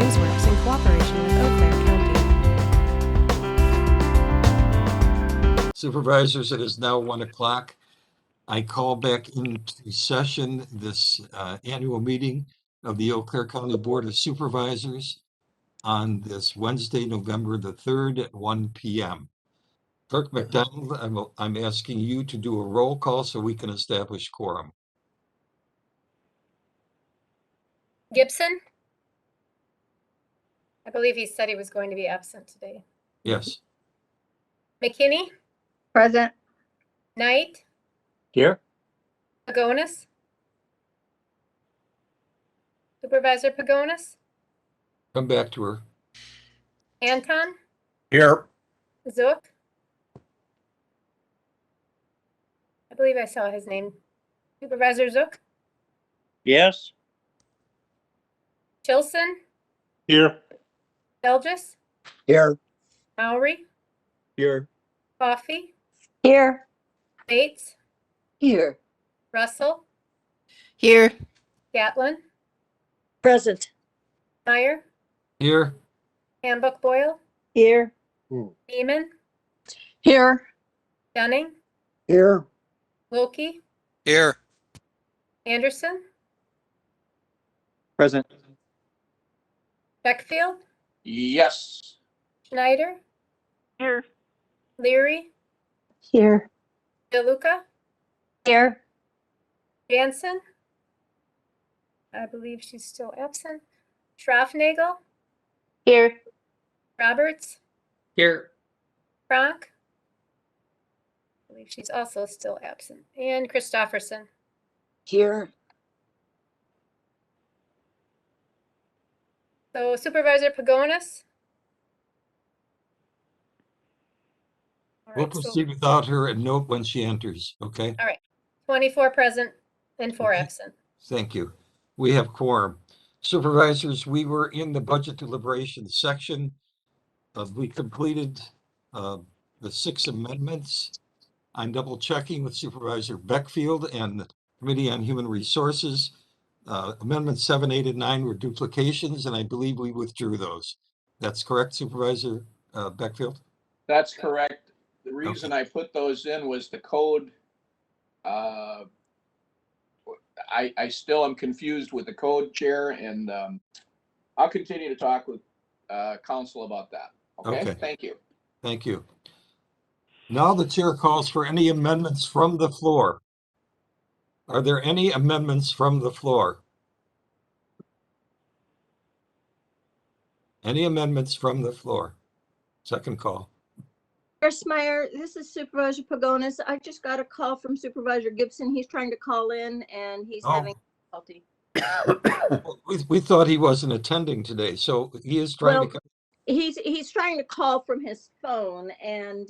Newsworks in cooperation with Eau Claire County. Supervisors, it is now 1 o'clock. I call back into session this annual meeting of the Eau Claire County Board of Supervisors on this Wednesday, November the 3rd at 1 p.m. Clerk McDonald, I'm asking you to do a roll call so we can establish quorum. Gibson? I believe he said he was going to be absent today. Yes. McKinney? Present. Knight? Here. Pagonis? Supervisor Pagonis? Come back to her. Anton? Here. Zook? I believe I saw his name. Supervisor Zook? Yes. Chilson? Here. Belgis? Here. Mowry? Here. Coffey? Here. Bates? Here. Russell? Here. Gatlin? Present. Meyer? Here. Handbook Boyle? Here. Beeman? Here. Dunning? Here. Wilkie? Here. Anderson? Present. Beckfield? Yes. Schneider? Here. Leary? Here. DeLuca? Here. Jansen? I believe she's still absent. Schraffnagel? Here. Roberts? Here. Frank? I believe she's also still absent. And Christofferson. Here. So Supervisor Pagonis? All We'll right, so proceed without her and note when she enters, okay? 24 present and 4 absent. Thank you. We have quorum. Supervisors, we were in the budget deliberations section. We completed the 6 amendments. I'm double checking with Supervisor Beckfield and the Committee on Human Resources. Amendments 7, 8, and 9 were duplications, and I believe we withdrew those. That's correct, Supervisor Beckfield? That's correct. The reason I put those in was the code. I still am confused with the code, Chair, and I'll continue to talk with council about that. Okay, thank you. Thank you. Now the chair calls for any amendments from the floor. Are there any amendments from the floor? Any amendments from the floor? Second call. Meyer, this is Supervisor Pagonis. I just got a call from Supervisor Gibson. He's trying to call in and he's having difficulty. We thought he wasn't attending today, so he is trying to. He's trying to call from his phone and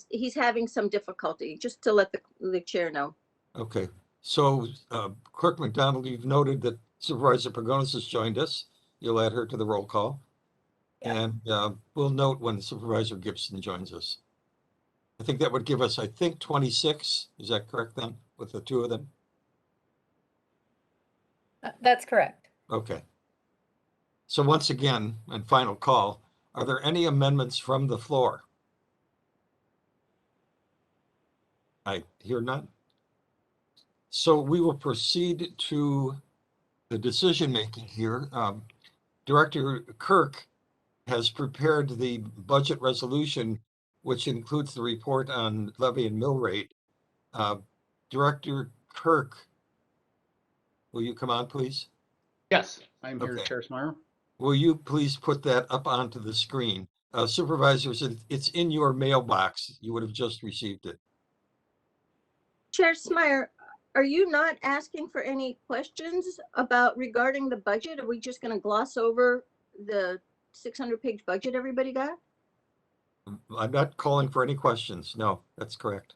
he's having some difficulty, just to let the chair know. Okay, so Clerk McDonald, you've noted that Supervisor Pagonis has joined us. You'll add her to the roll call. Yeah. And we'll note when Supervisor Gibson joins us. I think that would give us, 26. Is that correct then, with the 2 of them? That's correct. Okay. So once again, and final call, are there any amendments from the floor? I hear none. So we will proceed to the decision-making here. Director Kirk has prepared the budget resolution, which includes the report on levy and mill rate. Director Kirk, will you come on, please? Yes, I'm here, Okay. Chair Smyer. Will you please put that up onto the screen? Supervisors, it's in your mailbox. You would have just received it. Chair Smyer, are you not asking for any questions regarding the budget? Are we just going to gloss over the 600-page budget everybody got? I'm not calling for any questions. No, that's correct.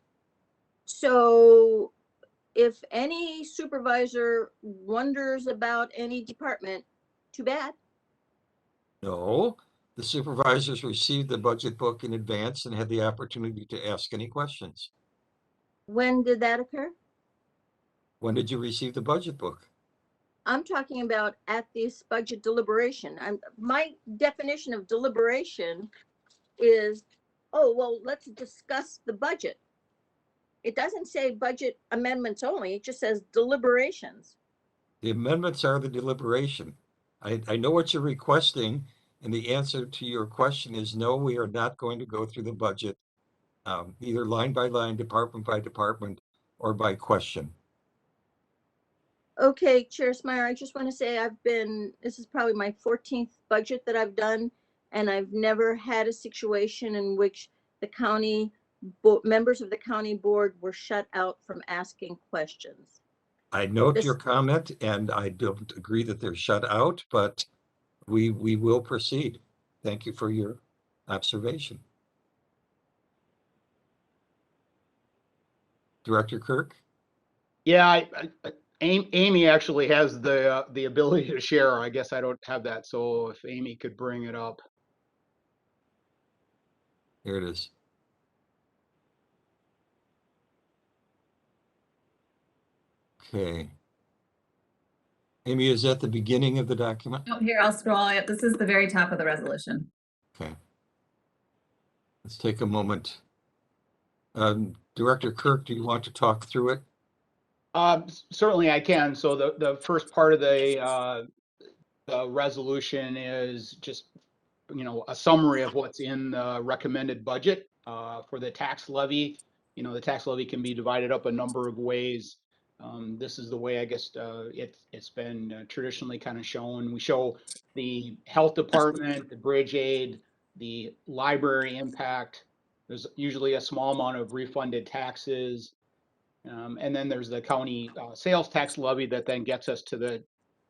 So if any supervisor wonders about any department, too bad. No, the supervisors received the budget book in advance and had the opportunity to ask any questions. When did that occur? When did you receive the budget book? I'm talking about at this budget deliberation. My definition of deliberation is, oh, well, let's discuss the budget. It doesn't say budget amendments only. It just says deliberations. The amendments are the deliberation. I know what you're requesting, and the answer to your question is no, we are not going to go through the budget, either line by line, department by department, or by question. Okay, Chair Smeyer, I just want to say this is probably my 14th budget that I've done, and I've never had a situation in which the county members of the county board were shut out from asking questions. I note your comment, and I don't agree that they're shut out, but we will proceed. Thank you for your observation. Director Kirk? Yeah, Amy actually has the ability to share. I guess I don't have that. So if Amy could bring it up. Here it is. Okay. Amy, is that the beginning of the document? Oh, here, I'll scroll it. This is the very top of the resolution. Okay. Let's take a moment. Director Kirk, do you want to talk through it? Certainly I can. So the first part of the resolution is just, a summary of what's in the recommended budget for the tax levy. The tax levy can be divided up a number of ways. This is the way, I guess, it's been traditionally kind of shown. We show the health department, the bridge aid, the library impact. There's usually a small amount of refunded taxes. And then there's the county sales tax levy that then gets us to the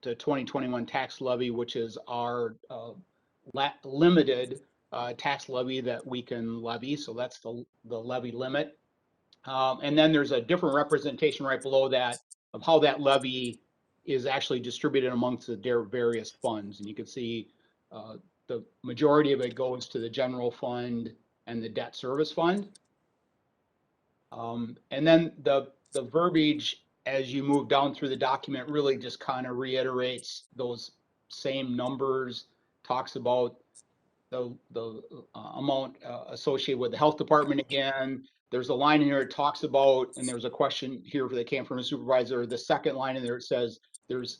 2021 tax levy, which is our limited tax levy that we can levy. So that's the levy limit. And then there's a different representation right below that of how that levy is actually distributed amongst the various funds. And you can see the majority of it goes to the general fund and the debt service fund. And then the verbiage as you move down through the document really just kind of reiterates those same numbers, talks about the amount associated with the health department again. There's a line in here it talks about, and there's a question here that came from a supervisor. The second line in there, it says there's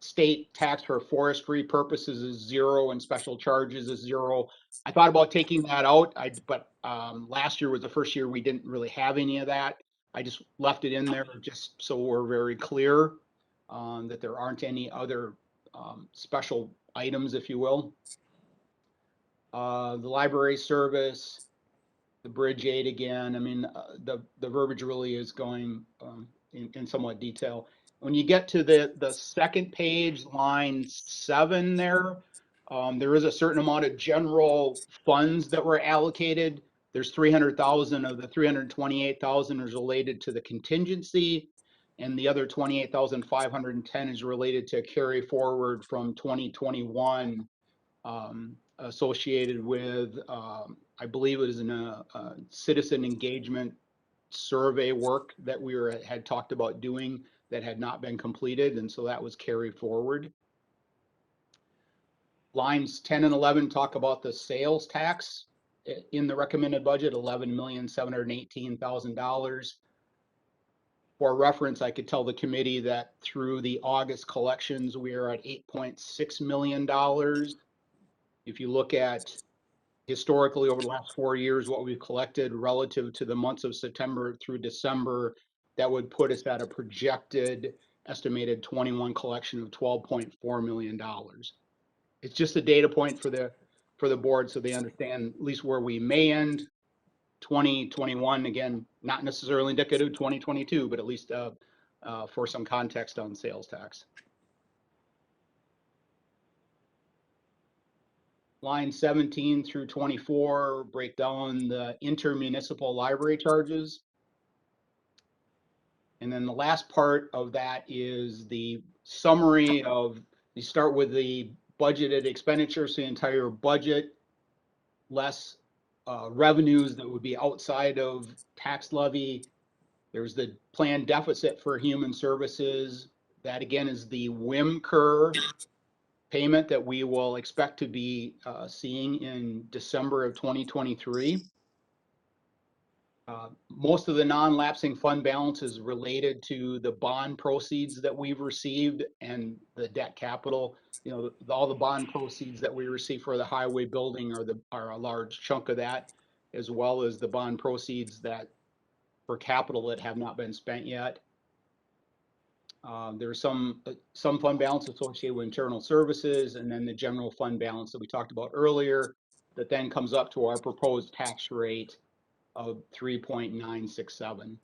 state tax for forestry purposes is 0 and special charges is 0. I thought about taking that out, but last year was the first year we didn't really have any of that. I just left it in there just so we're very clear that there aren't any other special items, if you will. The library service, the bridge aid again. I mean, the verbiage really is going in somewhat detail. When you get to the second page, line 7 there is a certain amount of general funds that were allocated. There's 300,000 of the 328,000 is related to the contingency, and the other 28,510 is related to carry forward from 2021 associated with, I believe it was in a citizen engagement survey work that we had talked about doing that had not been completed, and so that was carried forward. Lines 10 and 11 talk about the sales tax in the recommended budget, $11,718,000. For reference, I could tell the committee that through the August collections, we are at $8.6 million. If you look at historically over the last 4 years, what we've collected relative to the months of September through December, that would put us at a projected estimated 21 collection of $12.4 million. It's just a data point for the board so they understand at least where we may end. 2021, again, not necessarily indicative of 2022, but at least for some context on sales tax. Line 17 through 24 break down the intermunicipal library charges. And then the last part of that is the summary of, you start with the budgeted expenditures, the entire budget, less revenues that would be outside of tax levy. There's the planned deficit for human services, That again is the WIMCUR payment that we will expect to be seeing in December of 2023. Most of the non-lapsing fund balance is related to the bond proceeds that we've received and the debt capital. You know, all the bond proceeds that we receive for the highway building are a large chunk of that, as well as the bond proceeds that for capital that have not been spent yet. There's some fund balance associated with internal services, and then the general fund balance that we talked about earlier that then comes up to our proposed tax rate of 3.967,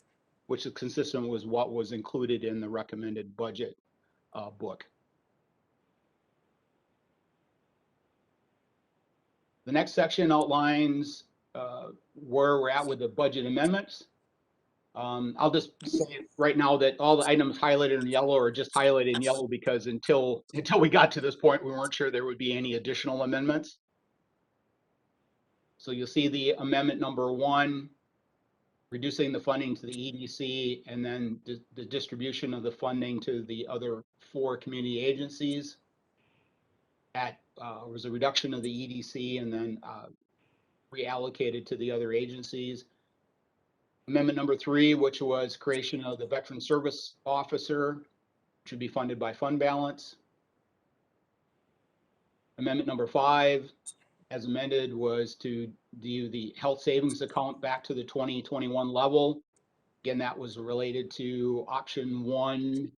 which is consistent with what was included in the recommended budget book. The next section outlines where we're at with the budget amendments. I'll just say right now that all the items highlighted in yellow are just highlighted in yellow because until we got to this point, we weren't sure there would be any additional amendments. So you'll see the amendment number 1, reducing the funding to the EDC, and then the distribution of the funding to the other 4 community agencies. Was a reduction of the EDC and then reallocated to the other agencies. Amendment number 3, which was creation of the Veteran Service Officer, should be funded by fund balance. Amendment number 5, as amended, was to do the health savings account back to the 2021 level. Again, that was related to option 1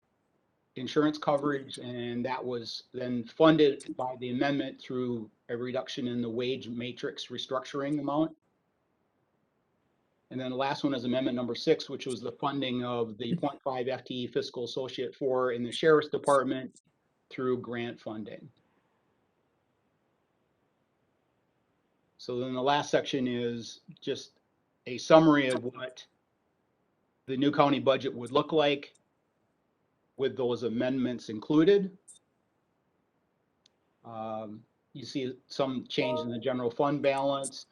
insurance coverage, and that was then funded by the amendment through a reduction in the wage matrix restructuring amount. And then the last one is amendment number 6, which was the funding of the 0.5 FTE Fiscal Associate IV in the Sheriff's Department through grant funding. So then the last section is just a summary of what the new county budget would look like with those amendments included. You see some change in the general fund balance.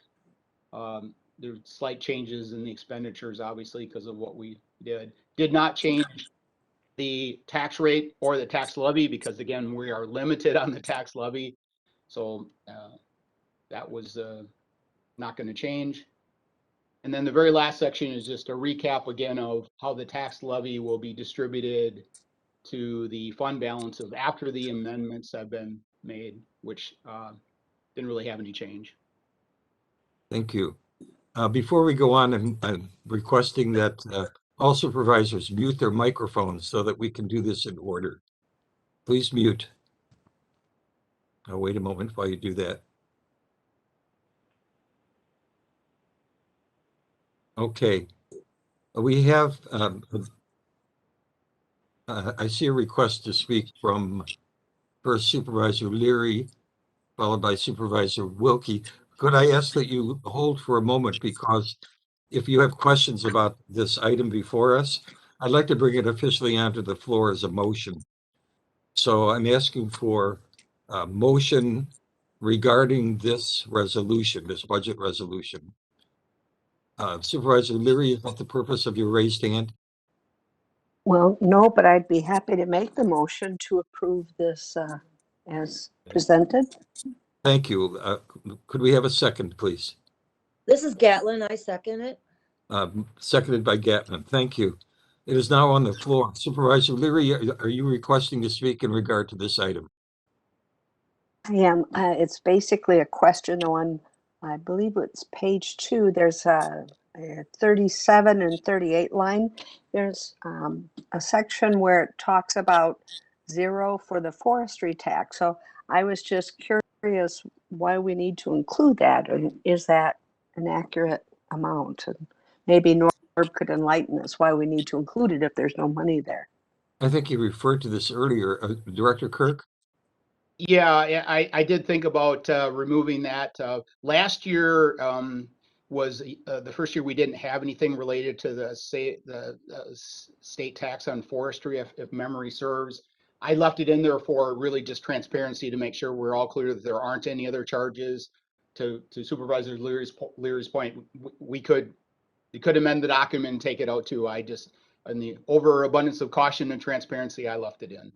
There's slight changes in the expenditures, obviously, because of what we did. Did not change the tax rate or the tax levy because, again, we are limited on the tax levy. So that was not going to change. And then the very last section is just a recap again of how the tax levy will be distributed to the fund balances after the amendments have been made, which didn't really have any change. Thank you. Before we go on, I'm requesting that all supervisors mute their microphones so that we can do this in order. Please mute. I'll wait a moment while you do that. Okay. We have, I see a request to speak from first Supervisor Leary, followed by Supervisor Wilkie. Could I ask that you hold for a moment, because if you have questions about this item before us, I'd like to bring it officially onto the floor as a motion. So I'm asking for a motion regarding this resolution, this budget resolution. Supervisor Leary, is that the purpose of your raised hand? Well, no, but I'd be happy to make the motion to approve this as presented. Thank you. Could we have a second, please? This is Gatlin. I second it. Seconded by Gatlin. Thank you. It is now on the floor. Supervisor Leary, are you requesting to speak in regard to this item? I am. It's basically a question on, I believe it's page 2. There's a 37 and 38 line. There's a section where it talks about 0 for the forestry tax. So I was just curious why we need to include that, and is that an accurate amount? And maybe Norb could enlighten us why we need to include it if there's no money there. I think you referred to this earlier, Director Kirk. Yeah, I did think about removing that. Last year was the first year we didn't have anything related to the state tax on forestry, if memory serves. I left it in there for really just transparency to make sure we're all clear that there aren't any other charges. To Supervisor Leary's point, you could amend the document and take it out too. I just in the overabundance of caution and transparency, I left it in.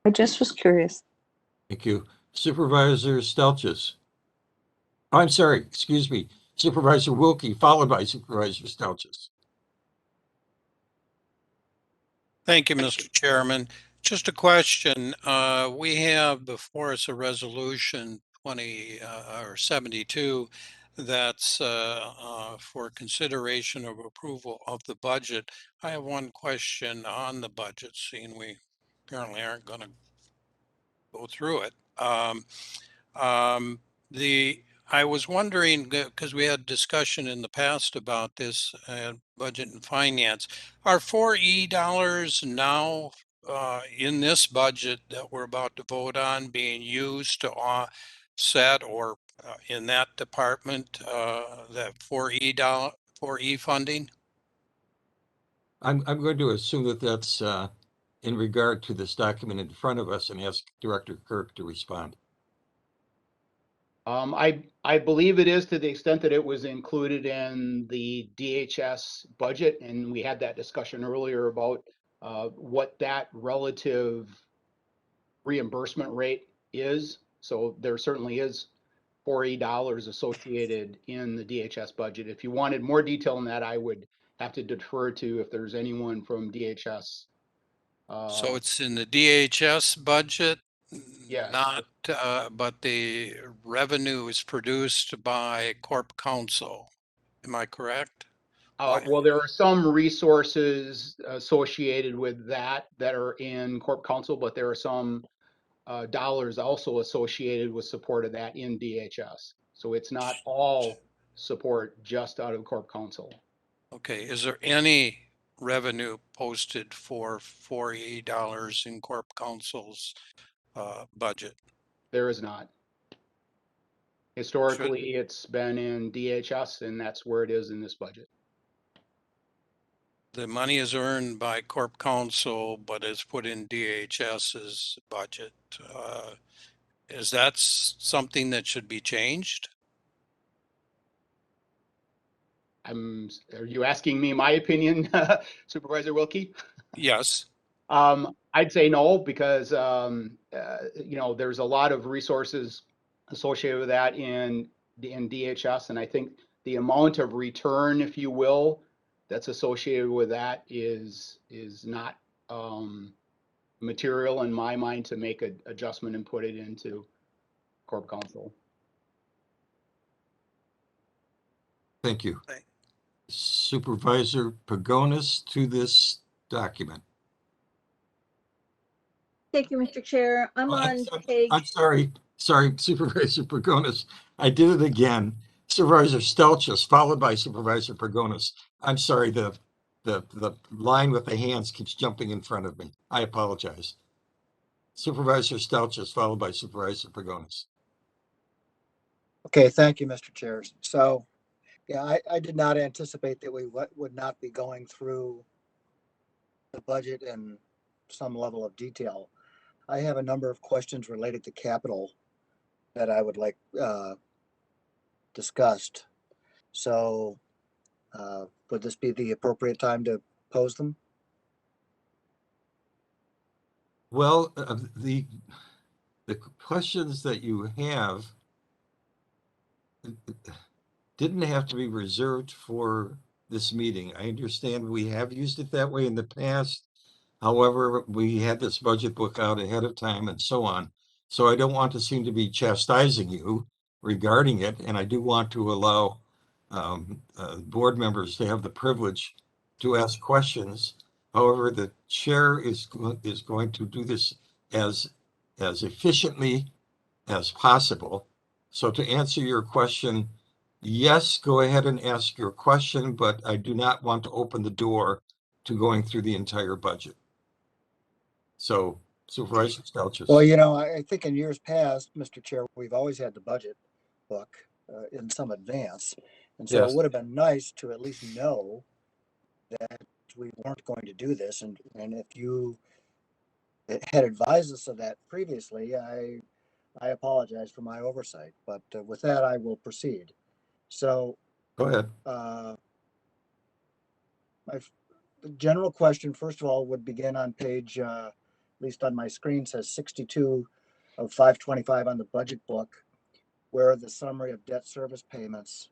I just was curious. Thank you. Supervisor Stelches. I'm sorry, excuse me. Supervisor Wilkie, followed by Supervisor Stelches. Thank you, Mr. Chairman. Just a question. We have before us a resolution 20 or 72 that's for consideration of approval of the budget. I have one question on the budget, seeing we apparently aren't going to go through it. I was wondering, because we had discussion in the past about this budget and finance, are 4E dollars now in this budget that we're about to vote on being used to offset or in that department, that 4E funding? I'm going to assume that that's in regard to this document in front of us and ask Director Kirk to respond. I believe it is to the extent that it was included in the DHS budget, and we had that discussion earlier about what that relative reimbursement rate is. So there certainly is $4 associated in the DHS budget. If you wanted more detail on that, I would have to defer to if there's anyone from DHS. So it's in the DHS budget? Yes. Not, but the revenue is produced by Corp Counsel. Am I correct? Well, there are some resources associated with that are in Corp Counsel, but there are some dollars also associated with support of that in DHS. So it's not all support just out of Corp Counsel. Okay, is there any revenue posted for $4E in Corp Counsel's budget? There is not. Historically, it's been in DHS, and that's where it is in this budget. The money is earned by Corp Counsel, but is put in DHS's budget. Is that something that should be changed? Are you asking me my opinion, Supervisor Wilkie? Yes. I'd say no, because there's a lot of resources associated with that in DHS, and I think the amount of return, if you will, that's associated with that is not material in my mind to make an adjustment and put it into Corp Counsel. Thank you. Supervisor Pagonis to this document. Thank you, Mr. Chair. I'm on page. I'm sorry, Supervisor Pagonis. I did it again. Supervisor Stelches, followed by Supervisor Pagonis. I'm sorry, the line with the hands keeps jumping in front of me. I apologize. Supervisor Stelches, followed by Supervisor Pagonis. Okay, thank you, Mr. Chair. So, yeah, I did not anticipate that we would not be going through the budget in some level of detail. I have a number of questions related to capital that I would like discussed. So would this be the appropriate time to pose them? Well, the questions that you have didn't have to be reserved for this meeting. I understand we have used it that way in the past. However, we had this budget book out ahead of time and so on. So I don't want to seem to be chastising you regarding it. And I do want to allow board members to have the privilege to ask questions. However, the chair is going to do this as efficiently as possible. So to answer your question, yes, go ahead and ask your question, but I do not want to open the door to going through the entire budget. So, Supervisor Stelches. Well, I think in years past, Mr. Chair, we've always had the budget book in some advance. And so Yes. it would have been nice to at least know that we weren't going to do this. And if you had advised us of that previously, I apologize for my oversight. But with that, I will proceed. So Go ahead. the general question, first of all, would begin on page, at least on my screen, says 62 of 525 on the budget book, where the summary of debt service payments.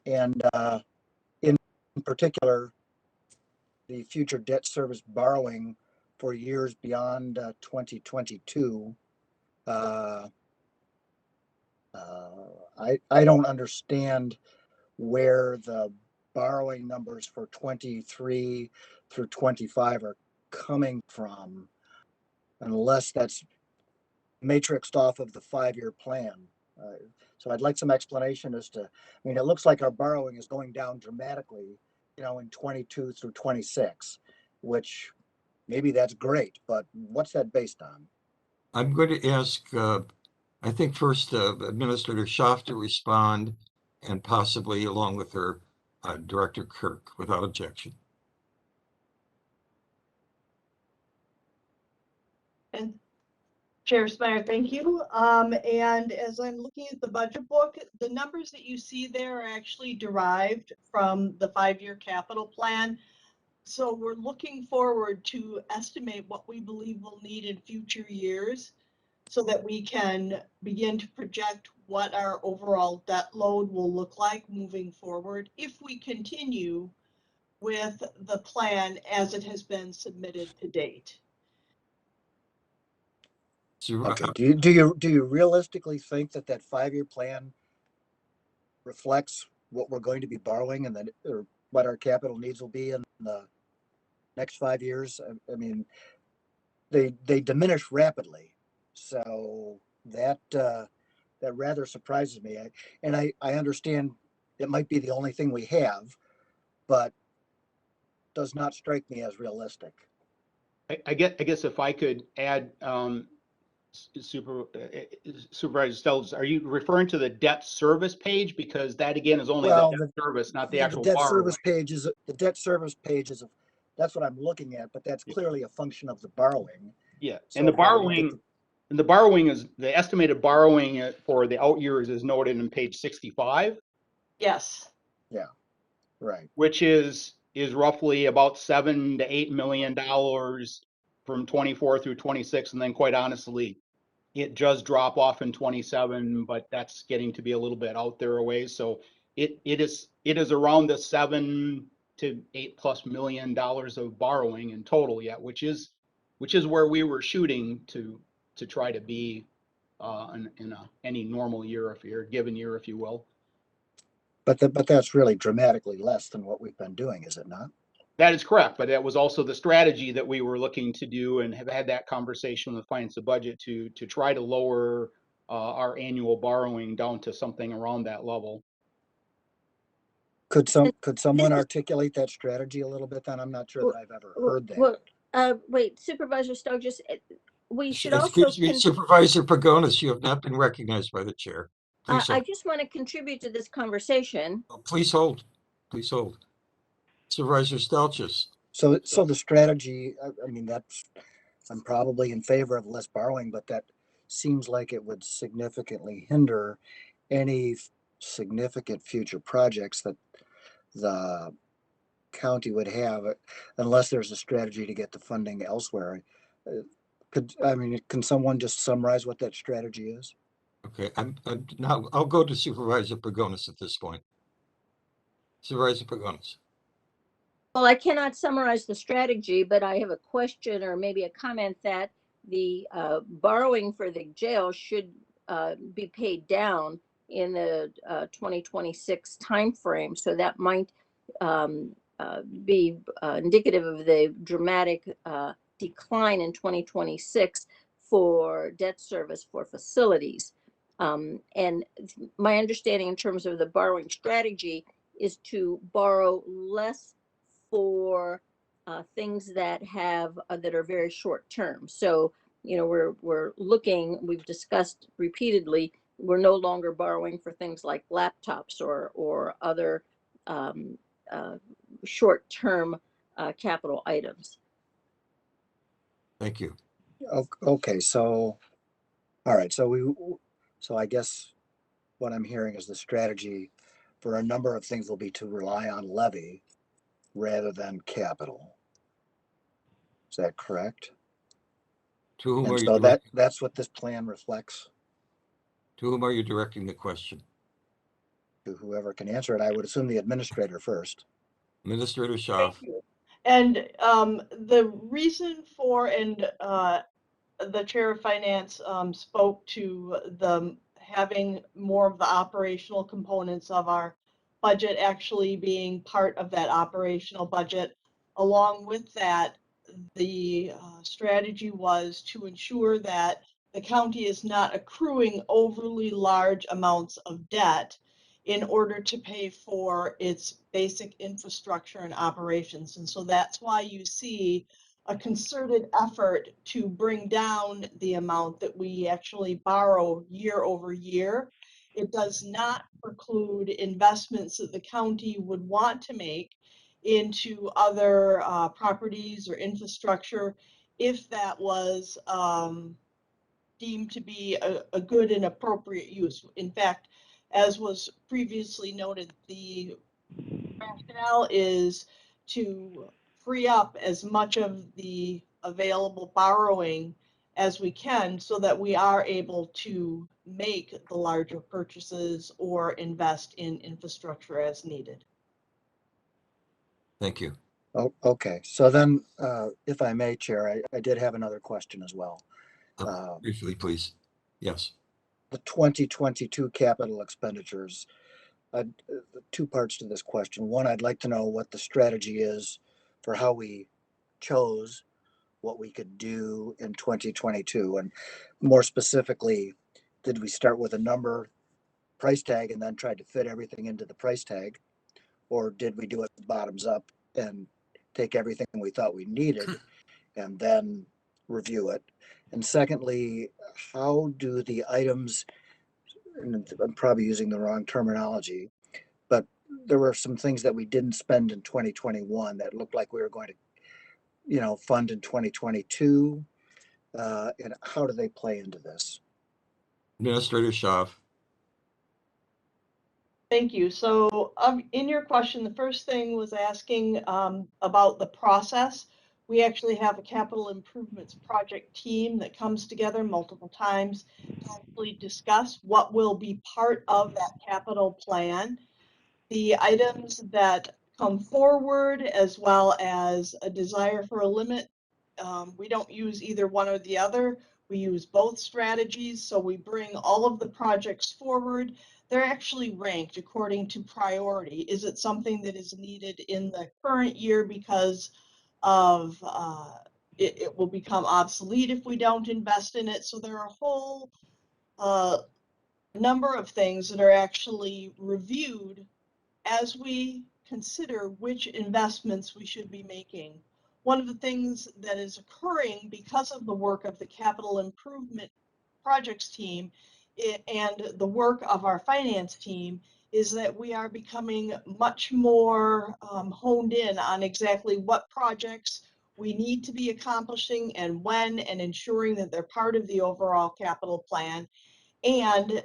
And in particular, the future debt service borrowing for years beyond 2022. I don't understand where the borrowing numbers for 23 through 25 are coming from, unless that's matrixed off of the 5-year plan. So I'd like some explanation as to, I mean, it looks like our borrowing is going down dramatically, you know, in 22 through 26, which maybe that's great, but what's that based on? I'm going to ask, I think first Administrator Schaaf to respond, and possibly along with her Director Kirk, without objection. And Chair Smyer, thank you. And as I'm looking at the budget book, the numbers that you see there are actually derived from the 5-year capital plan. So we're looking forward to estimate what we believe we'll need in future years so that we can begin to project what our overall debt load will look like moving forward if we continue with the plan as it has been submitted to date. Okay. Do you realistically think that 5-year plan reflects what we're going to be borrowing and that, or what our capital needs will be in the next 5 years? I mean, they diminish rapidly, so that rather surprises me. I understand it might be the only thing we have, but does not strike me as realistic. I guess if I could add, Supervisor Stelz, are you referring to the debt service page? Because that again is only the debt service, not the actual debt borrowing. service page is the debt service page is that's what I'm looking at, but that's clearly a function of the borrowing. Yeah, So and the how do we get borrowing, and the borrowing is the estimated borrowing for the out years is noted in page 65. Yes. Yeah, right. Which is roughly about $7 to $8 million from 24 through 26, and then quite honestly, it does drop off in 27, but that's getting to be a little bit out there away. So it is around the $7 to $8+ million of borrowing in total yet, which is where we were shooting to try to be in any normal year, given year, if you will. But that's really dramatically less than what we've been doing, is it not? That is correct, but that was also the strategy that we were looking to do and have had that conversation with Finance and Budget to try to lower our annual borrowing down to something around that level. Could someone articulate that strategy a little bit? Then I'm not sure that I've ever heard that. Well, wait, Supervisor Sturgis, we should also. Excuse me, Supervisor Pagonis, you have not been recognized by the chair. Please I hold. just want to contribute to this conversation. Please hold. Please hold. Supervisor Stelzis. So the strategy, I mean, I'm probably in favor of less borrowing, but that seems like it would significantly hinder any significant future projects that the county would have, unless there's a strategy to get the funding elsewhere. Can someone just summarize what that strategy is? Okay, now I'll go to Supervisor Pagonis at this point. Supervisor Pagonis. Well, I cannot summarize the strategy, but I have a question or maybe a comment that the borrowing for the jail should be paid down in the 2026 timeframe. So that might be indicative of the dramatic decline in 2026 for debt service for facilities. And my understanding in terms of the borrowing strategy is to borrow less for things that have that are very short term. So, you know, we're looking, we've discussed repeatedly, we're no longer borrowing for things like laptops or other short term capital items. Thank you. Okay, so, all right, so I guess what I'm hearing is the strategy for a number of things will be to rely on levy rather than capital. Is that correct? To whom are And you so directing, that's what this plan reflects. to whom are you directing the question? To whoever can answer it, I would assume the administrator first. Administrator Thank Schaaf. you. And the reason for, and the chair of finance spoke to the having more of the operational components of our budget actually being part of that operational budget. Along with that, the strategy was to ensure that the county is not accruing overly large amounts of debt in order to pay for its basic infrastructure and operations. And so that's why you see a concerted effort to bring down the amount that we actually borrow year over year. It does not preclude investments that the county would want to make into other properties or infrastructure if that was deemed to be a good and appropriate use. In fact, as was previously noted, the rationale is to free up as much of the available borrowing as we can so that we are able to make the larger purchases or invest in infrastructure as needed. Thank you. Oh, okay. So then, if I may, Chair, I did have another question as well. Briefly, please. Yes. The 2022 capital expenditures, two parts to this question. One, I'd like to know what the strategy is for how we chose what we could do in 2022. And more specifically, did we start with a number price tag and then try to fit everything into the price tag? Or did we do it bottoms up and take everything we thought we needed and then review it? And secondly, how do the items, and I'm probably using the wrong terminology, but there were some things that we didn't spend in 2021 that looked like we were going to, fund in 2022. And how do they play into this? Administrator Schaaf. Thank you. So in your question, the first thing was asking about the process. We actually have a capital improvements project team that comes together multiple times to actually discuss what will be part of that capital plan. The items that come forward, as well as a desire for a limit, we don't use either one or the other. We use both strategies. So we bring all of the projects forward. They're actually ranked according to priority. Is it something that is needed in the current year because of it will become obsolete if we don't invest in it? So there are a whole number of things that are actually reviewed as we consider which investments we should be making. One of the things that is occurring because of the work of the capital improvement projects team and the work of our finance team is that we are becoming much more honed in on exactly what projects we need to be accomplishing and when, and ensuring that they're part of the overall capital plan. And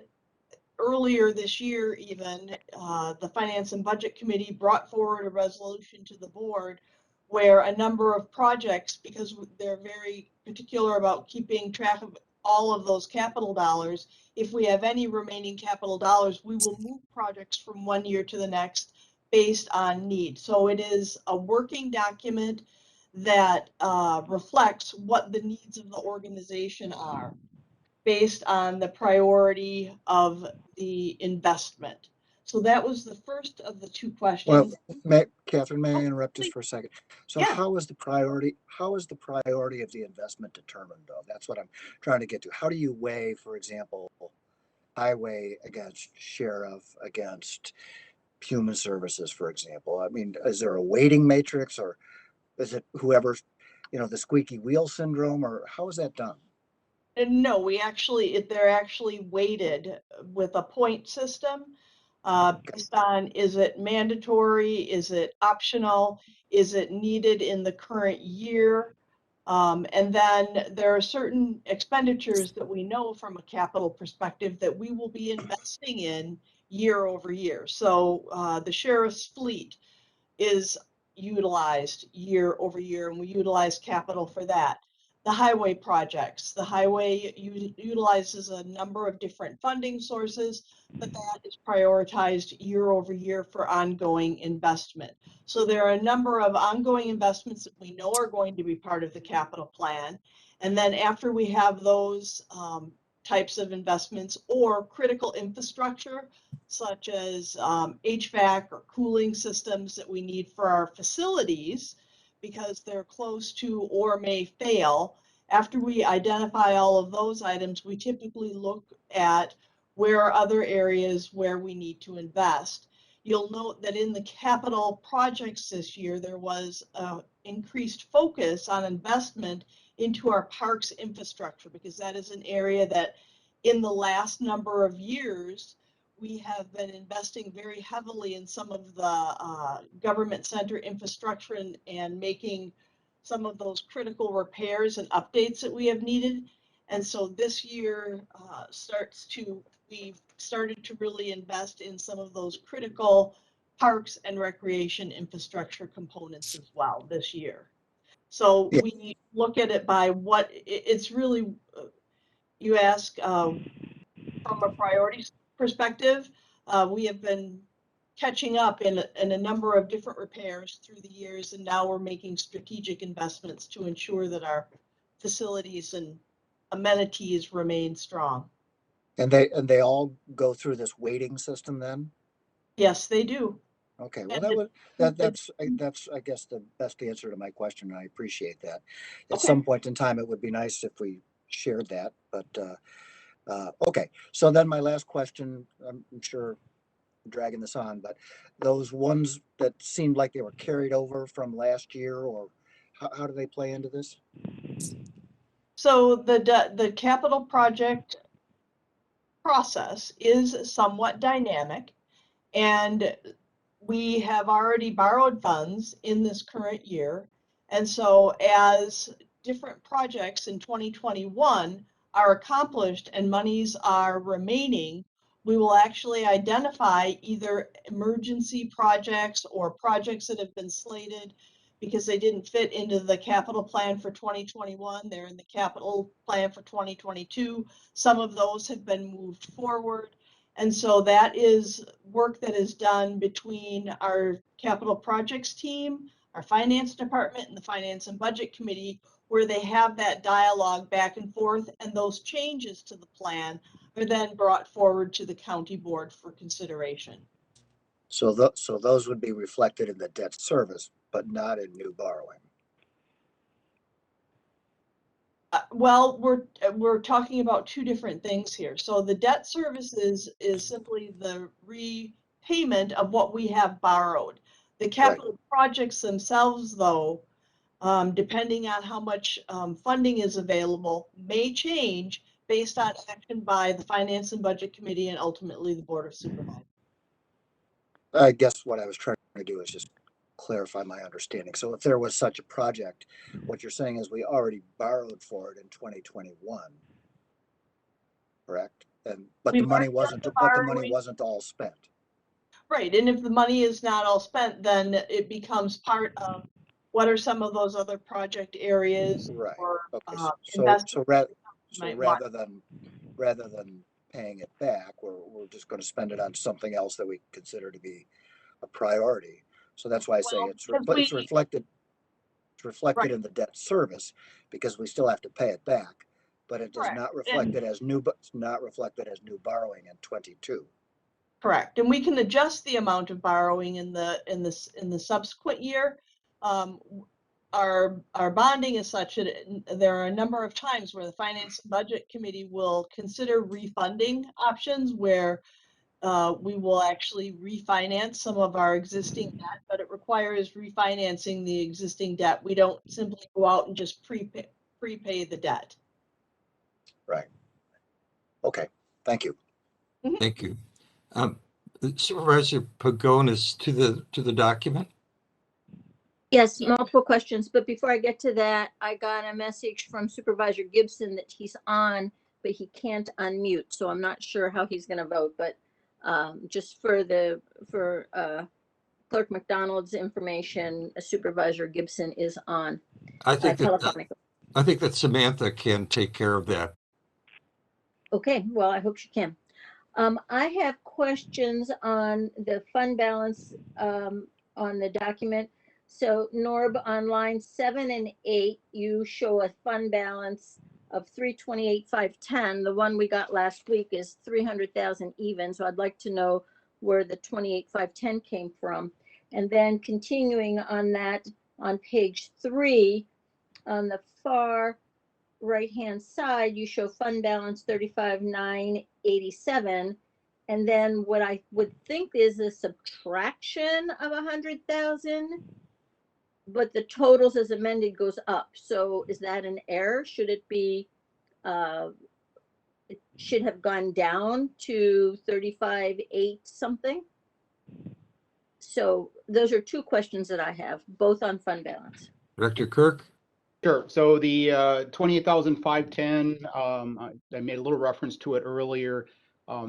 earlier this year, even the Finance and Budget Committee brought forward a resolution to the board where a number of projects, because they're very particular about keeping track of all of those capital dollars, if we have any remaining capital dollars, we will move projects from one year to the next based on need. So it is a working document that reflects what the needs of the organization are, based on the priority of the investment. So that was the first of the two questions. Well, Katherine, may I interrupt just for a second? So Yeah. how is the priority of the investment determined, though? That's what I'm trying to get to. How do you weigh, for example, highway against sheriff against human services, for example? I mean, is there a weighting matrix, or is it whoever's, the squeaky wheel syndrome, or how is that done? And no, they're actually weighted with a point system based on, is it mandatory? Is it optional? Is it needed in the current year? And then there are certain expenditures that we know from a capital perspective that we will be investing in year over year. So the sheriff's fleet is utilized year over year, and we utilize capital for that. The highway projects, the highway utilizes a number of different funding sources, but that is prioritized year over year for ongoing investment. So there are a number of ongoing investments that we know are going to be part of the capital plan. And then after we have those types of investments or critical infrastructure, such as HVAC or cooling systems that we need for our facilities because they're close to or may fail. After we identify all of those items, we typically look at where are other areas where we need to invest. You'll note that in the capital projects this year, there was increased focus on investment into our parks infrastructure, because that is an area that in the last number of years, we have been investing very heavily in some of the government center infrastructure and making some of those critical repairs and updates that we have needed. And so this year we've started to really invest in some of those critical parks and recreation infrastructure components as well this year. So Yeah. we look at it by what it's really, you ask from a priorities perspective, we have been catching up in a number of different repairs through the years, and now we're making strategic investments to ensure that our facilities and amenities remain strong. And they all go through this weighting system then? Yes, they do. Okay, well, And that's I guess the best answer to my question. I appreciate that. At Okay. some point in time, it would be nice if we shared that, but okay. So then my last question, I'm sure I'm dragging this on, but those ones that seemed like they were carried over from last year, or how do they play into this? So the capital project process is somewhat dynamic, and we have already borrowed funds in this current year. And so as different projects in 2021 are accomplished and monies are remaining, we will actually identify either emergency projects or projects that have been slated because they didn't fit into the capital plan for 2021. They're in the capital plan for 2022. Some of those have been moved forward. And so that is work that is done between our capital projects team, our finance department, and the finance and budget committee, where they have that dialogue back and forth, and those changes to the plan are then brought forward to the county board for consideration. So those would be reflected in the debt service, but not in new borrowing. Well, we're talking about two different things here. So the debt services is simply the repayment of what we have borrowed. The capital projects themselves, though, depending on how much funding is available, may change based on action by the Finance and Budget Committee and ultimately the Board of Supervisors. I guess what I was trying to do is just clarify my understanding. So if there was such a project, what you're saying is we already borrowed for it in 2021, correct? But the money wasn't all spent. Right, and if the money is not all spent, then it becomes part of what are some of those other project areas, Right. or Okay. investments Rather than paying it back, we're just going to spend it on something else that we consider to be a priority. So that's why I say it's reflected Right. in the debt service, because we still have to pay it back, but it does not reflect it as new, but it's not reflected as new borrowing in 22. Correct, and we can adjust the amount of borrowing in the subsequent year. Our bonding is such that there are a number of times where the Finance and Budget Committee will consider refunding options where we will actually refinance some of our existing debt, but it requires refinancing the existing debt. We don't simply go out and just prepay the debt. Right. Okay. Thank you. Thank you. Supervisor Pagonis to the document. Yes, multiple questions, but before I get to that, I got a message from Supervisor Gibson that he's on, but he can't unmute, so I'm not sure how he's going to vote, but Just for Clerk McDonald's information, Supervisor Gibson is on I think that, telephonic. I think that Samantha can take care of that. Okay, well, I hope she can. I have questions on the fund balance on the document. So Norb, on line 7 and 8, you show a fund balance of 328,510. The one we got last week is 300,000 even. So I'd like to know where the 28,510 came from. And then continuing on that, on page 3, on the far right-hand side, you show fund balance 35,987, and then what I would think is a subtraction of 100,000, but the totals as amended goes up. So is that an error? Should it be? It should have gone down to 35,8 something. So those are two questions that I have, both on fund balance. Director Kirk? Sure. So the 28,510, I made a little reference to it earlier.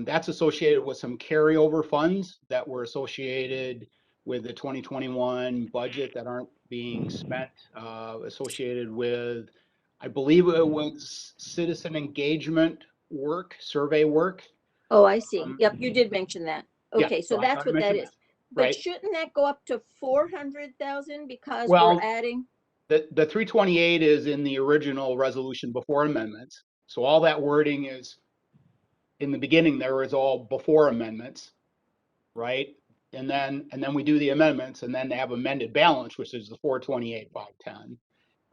That's associated with some carryover funds that were associated with the 2021 budget that aren't being spent, associated with, I believe it was citizen engagement work, survey work. Oh, I see. Yep, you did mention that. Okay, Yeah, so I that's what that mentioned is. But right. shouldn't that go up to 400,000 because Well, we're adding? The 328 is in the original resolution before amendments. So all that wording is in the beginning, there is all before amendments, right? And then we do the amendments and then they have amended balance, which is the 428,510.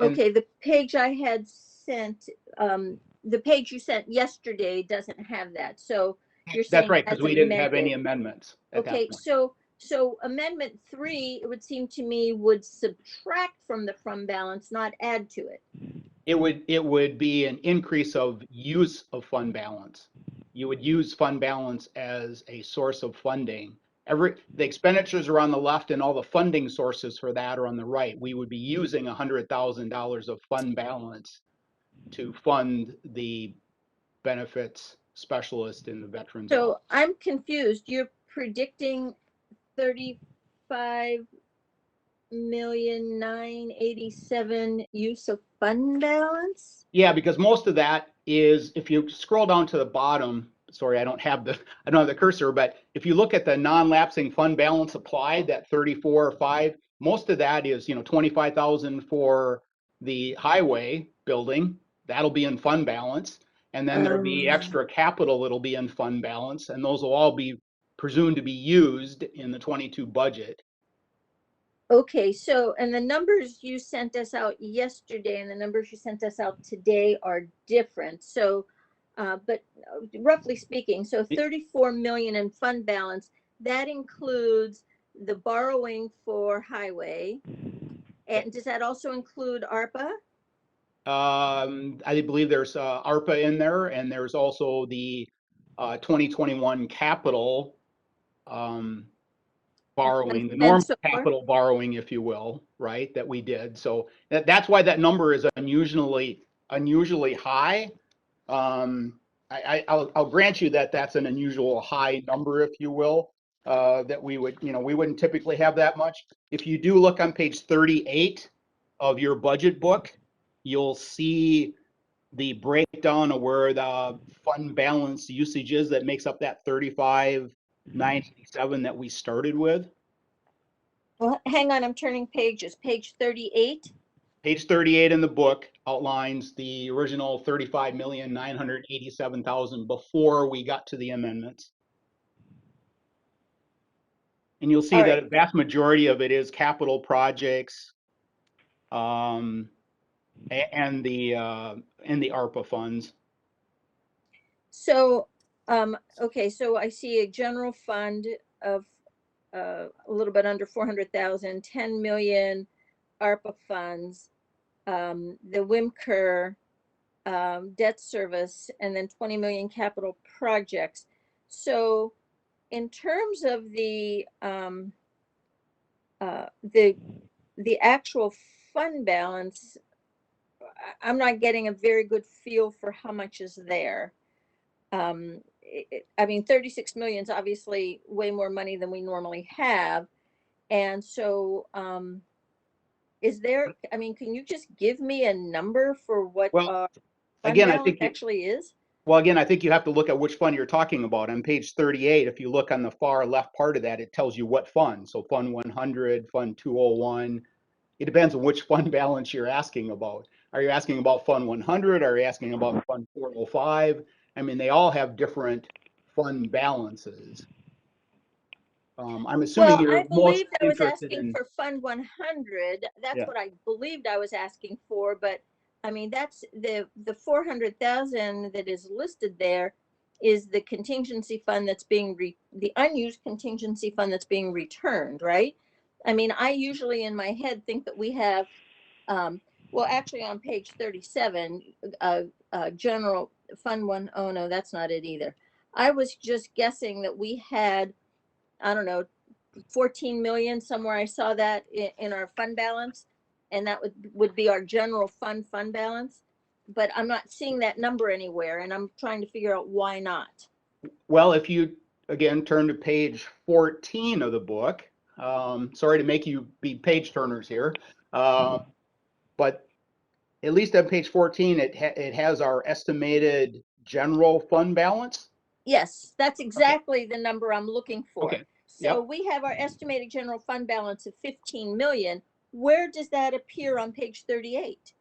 Okay, the page I had sent, the page you sent yesterday doesn't have that. So you're saying That's right, because we didn't have any amendments at that Okay, point. so amendment 3, it would seem to me, would subtract from the fund balance, not add to it. It would be an increase of use of fund balance. You would use fund balance as a source of funding. The expenditures are on the left and all the funding sources for that are on the right. We would be using $100,000 of fund balance to fund the benefits specialist in the veterans. So I'm confused. You're predicting 35,987,000 use of fund balance? Yeah, because most of that is, if you scroll down to the bottom, sorry, I don't have the cursor, but if you look at the non-lapsing fund balance applied, that 34,500, most of that is, 25,000 for the highway building. That'll be in fund balance. And then there'll be extra capital that'll be in fund balance, and those will all be presumed to be used in the 22 budget. Okay, so, and the numbers you sent us out yesterday and the numbers you sent us out today are different. So, but roughly speaking, so 34 million in fund balance, that includes the borrowing for highway. And does that also include ARPA? I believe there's ARPA in there, and there's also the 2021 capital borrowing, the normal capital borrowing, if you will, right, that we did. So that's why that number is unusually high. I'll grant you that that's an unusual high number, if you will, that we would, we wouldn't typically have that much. If you do look on page 38 of your budget book, you'll see the breakdown of where the fund balance usage is that makes up that 35,987 that we started with. Well, hang on, I'm turning pages. Page 38. Page 38 in the book outlines the original 35,987,000 before we got to the amendments. And you'll see that a vast majority of it is capital projects, and the ARPA funds. So, okay, so I see a general fund of a little bit under 400,000, 10 million ARPA funds, the WIMCR debt service, and then 20 million capital projects. So, in terms of the actual fund balance, I'm not getting a very good feel for how much is there. I mean, 36 million is obviously way more money than we normally have. And so, is there, I mean, can you just give me a number for what Well, our fund again, I balance think actually is? Well, again, I think you have to look at which fund you're talking about. On page 38, if you look on the far left part of that, it tells you what fund. So Fund 100, Fund 201. It depends on which fund balance you're asking about. Are you asking about Fund 100? Are you asking about Fund 405? I mean, they all have different fund balances. I'm assuming Well, you're I most believed I was interested asking in. for Fund 100. That's Yeah. what I believed I was asking for, but I mean, that's the 400,000 that is listed there is the contingency fund that's being the unused contingency fund that's being returned, right? I mean, I usually in my head think that we have, well, actually on page 37, general fund one, oh no, that's not it either. I was just guessing that we had, I don't know, 14 million somewhere. I saw that in our fund balance, and that would be our general fund balance. But I'm not seeing that number anywhere, and I'm trying to figure out why not. Well, if you, again, turn to page 14 of the book, sorry to make you be page turners here, but at least on page 14, it has our estimated general fund balance. Yes, that's exactly the number I'm looking for. Okay. So Yep. we have our estimated general fund balance of 15 million. Where does that appear on page 38?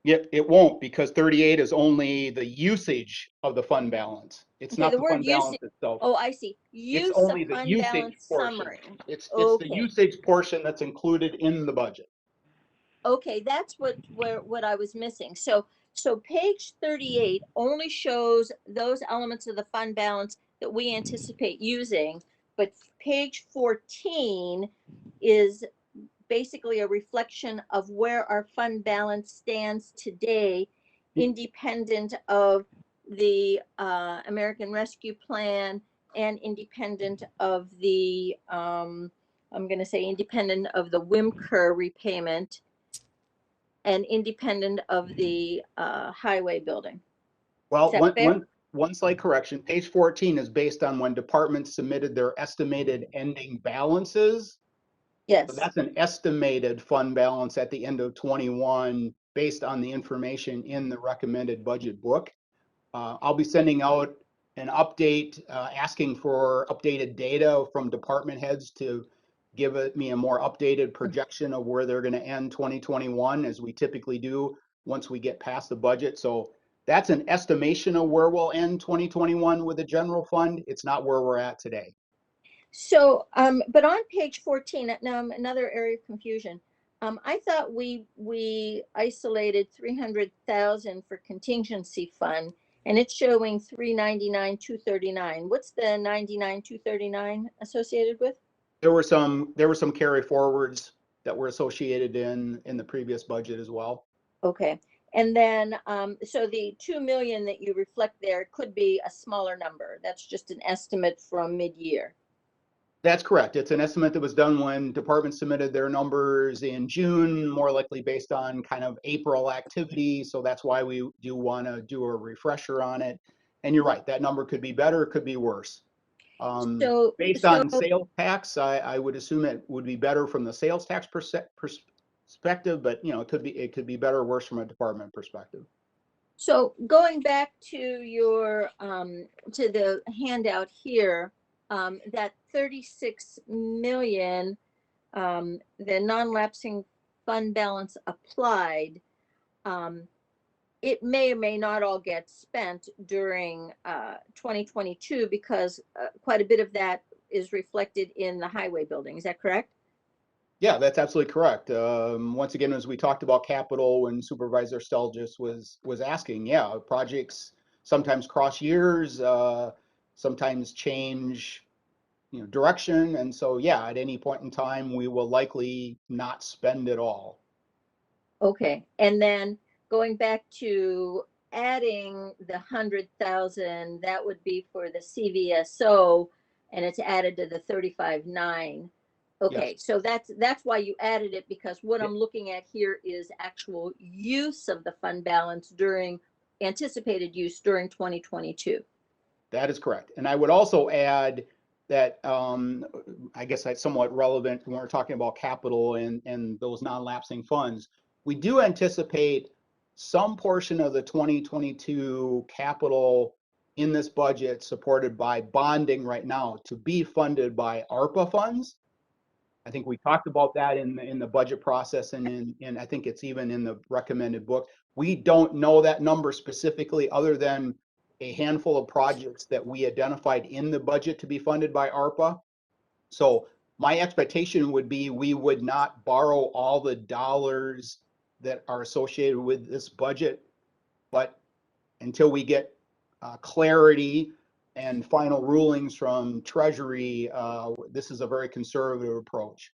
Yep, it won't, because 38 is only the usage of the fund balance. It's Okay, not the the word fund usage. balance itself. Oh, I see. It's Use of only the fund usage balance portion. summary. It's the Okay. usage portion that's included in the budget. Okay, that's what I was missing. So page 38 only shows those elements of the fund balance that we anticipate using, but page 14 is basically a reflection of where our fund balance stands today, independent of the American Rescue Plan and independent of the I'm going to say independent of the WIMCR repayment and independent of the highway building. Well, Is that fair? one slight correction. Page 14 is based on when departments submitted their estimated ending balances. Yes. So that's an estimated fund balance at the end of 21 based on the information in the recommended budget book. I'll be sending out an update asking for updated data from department heads to give me a more updated projection of where they're going to end 2021, as we typically do once we get past the budget. So that's an estimation of where we'll end 2021 with the general fund. It's not where we're at today. So, but on page 14, now another area of confusion. I thought we isolated 300,000 for contingency fund, and it's showing 399,239. What's the 99,239 associated with? There were some carry forwards that were associated in the previous budget as well. Okay. And then, so the 2 million that you reflect there could be a smaller number. That's just an estimate from mid-year. That's correct. It's an estimate that was done when departments submitted their numbers in June, more likely based on kind of April activity. So that's why we do want to do a refresher on it. And you're right, that number could be better, it could be worse. Based on sales tax, I would assume it would be better from the sales tax perspective, but you know, it could be better or worse from a department perspective. So going back to your to the handout here, that 36 million, the non-lapsing fund balance applied, it may or may not all get spent during 2022 because quite a bit of that is reflected in the highway building. Is that correct? Yeah, that's absolutely correct. Once again, as we talked about capital when Supervisor Stelgis was asking, yeah, projects sometimes cross years, sometimes change, you know, direction, and so yeah, at any point in time, we will likely not spend it all. Okay, and then going back to adding the 100,000, that would be for the CVSO, and it's added to the 35.9. Okay, Yes. so that's why you added it, because what I'm looking at here is actual use of the fund balance during anticipated use during 2022. That is correct. And I would also add that I guess that's somewhat relevant when we're talking about capital and those non-lapsing funds. We do anticipate some portion of the 2022 capital in this budget supported by bonding right now to be funded by ARPA funds. I think we talked about that in the budget process, and I think it's even in the recommended book. We don't know that number specifically, other than a handful of projects that we identified in the budget to be funded by ARPA. So my expectation would be we would not borrow all the dollars that are associated with this budget, but until we get clarity and final rulings from Treasury, this is a very conservative approach.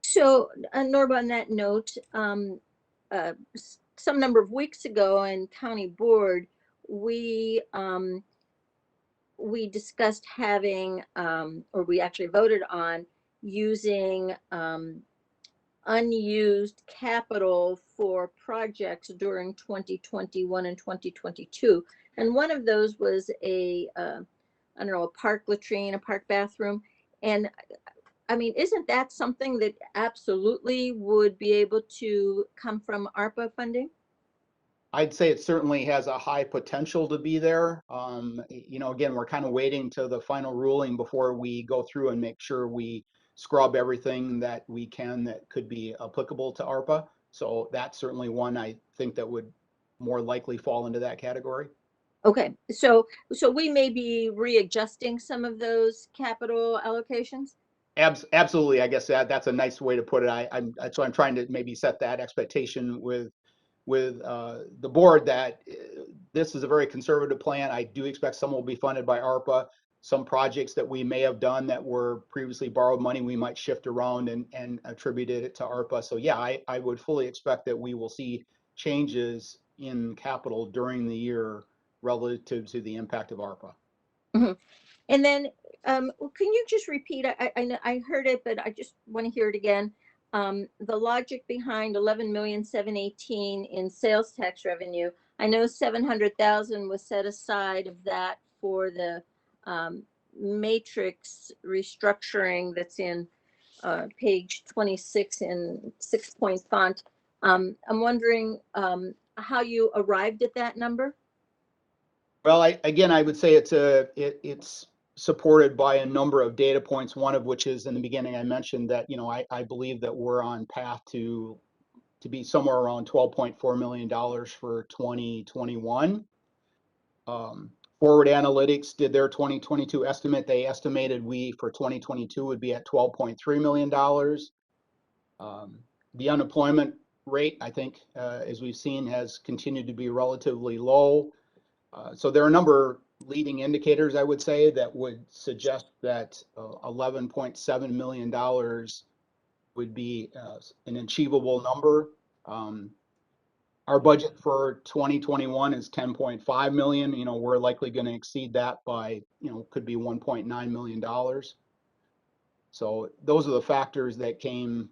So, Norba, on that note, some number of weeks ago in County Board, we discussed having, or we actually voted on using unused capital for projects during 2021 and 2022. And one of those was I don't know, a park latrine, a park bathroom. And I mean, isn't that something that absolutely would be able to come from ARPA funding? I'd say it certainly has a high potential to be there. You know, again, we're kind of waiting to the final ruling before we go through and make sure we scrub everything that we can that could be applicable to ARPA. So that's certainly one I think that would more likely fall into that category. Okay, so we may be readjusting some of those capital allocations? Absolutely. I guess that's a nice way to put it. So I'm trying to maybe set that expectation with the board that this is a very conservative plan. I do expect some will be funded by ARPA. Some projects that we may have done that were previously borrowed money, we might shift around and attribute it to ARPA. So yeah, I would fully expect that we will see changes in capital during the year relative to the impact of ARPA. Mm-hmm. And then can you just repeat? I heard it, but I just want to hear it again. The logic behind 11,718,000 in sales tax revenue. I know 700,000 was set aside of that for the matrix restructuring that's in page 26 in 6-point font. I'm wondering how you arrived at that number. Well, I would say it's supported by a number of data points, one of which is in the beginning I mentioned that, you know, I believe that we're on path to be somewhere around $12.4 million for 2021. Forward Analytics did their 2022 estimate. They estimated we for 2022 would be at $12.3 million. The unemployment rate, I think, as we've seen, has continued to be relatively low. So there are a number of leading indicators, I would say, that would suggest that $11.7 million would be an achievable number. Our budget for 2021 is 10.5 million. You know, we're likely going to exceed that by, you know, could be $1.9 million. So those are the factors that came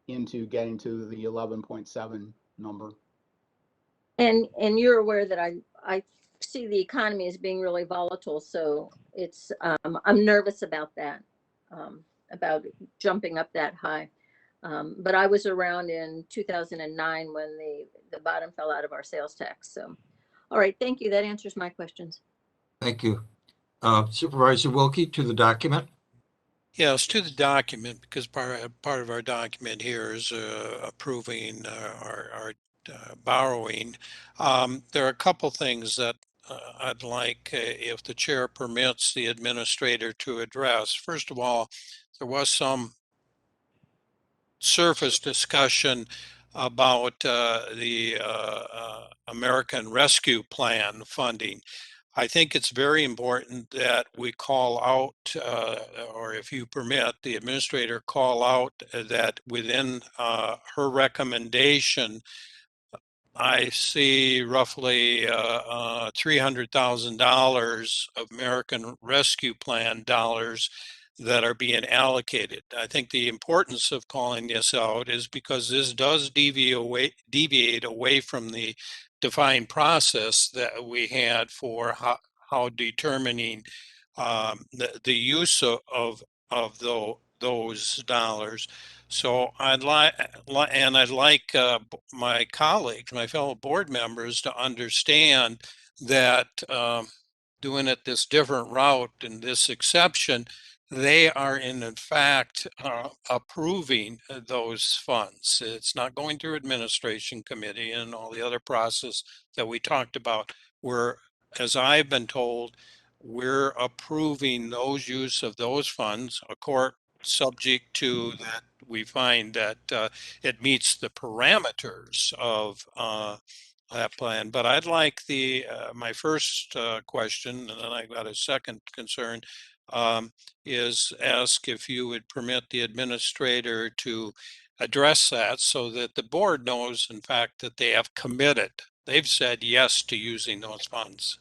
into getting to the 11.7 number. And you're aware that I see the economy as being really volatile, so it's I'm nervous about that, about jumping up that high. But I was around in 2009 when the bottom fell out of our sales tax. So, all right, thank you. That answers my questions. Thank you. Supervisor Wilkie, to the document. Yes, to the document, because part of our document here is approving our borrowing. There are a couple things that I'd like, if the chair permits, the administrator to address. First of all, there was some surface discussion about the American Rescue Plan funding. I think it's very important that we call out, or if you permit, the administrator call out that within her recommendation, I see roughly $300,000 of American Rescue Plan dollars that are being allocated. I think the importance of calling this out is because this does deviate away from the defined process that we had for how determining the use of those dollars. So I'd like my colleagues, my fellow board members, to understand that doing it this different route and this exception, they are in fact approving those funds. It's not going through administration committee and all the other process that we talked about. We're, as I've been told, we're approving those use of those funds, a court subject to that we find that it meets the parameters of that plan. But I'd like my first question, and then I got a second concern, is ask if you would permit the administrator to address that so that the board knows, in fact, that they have committed. They've said yes to using those funds.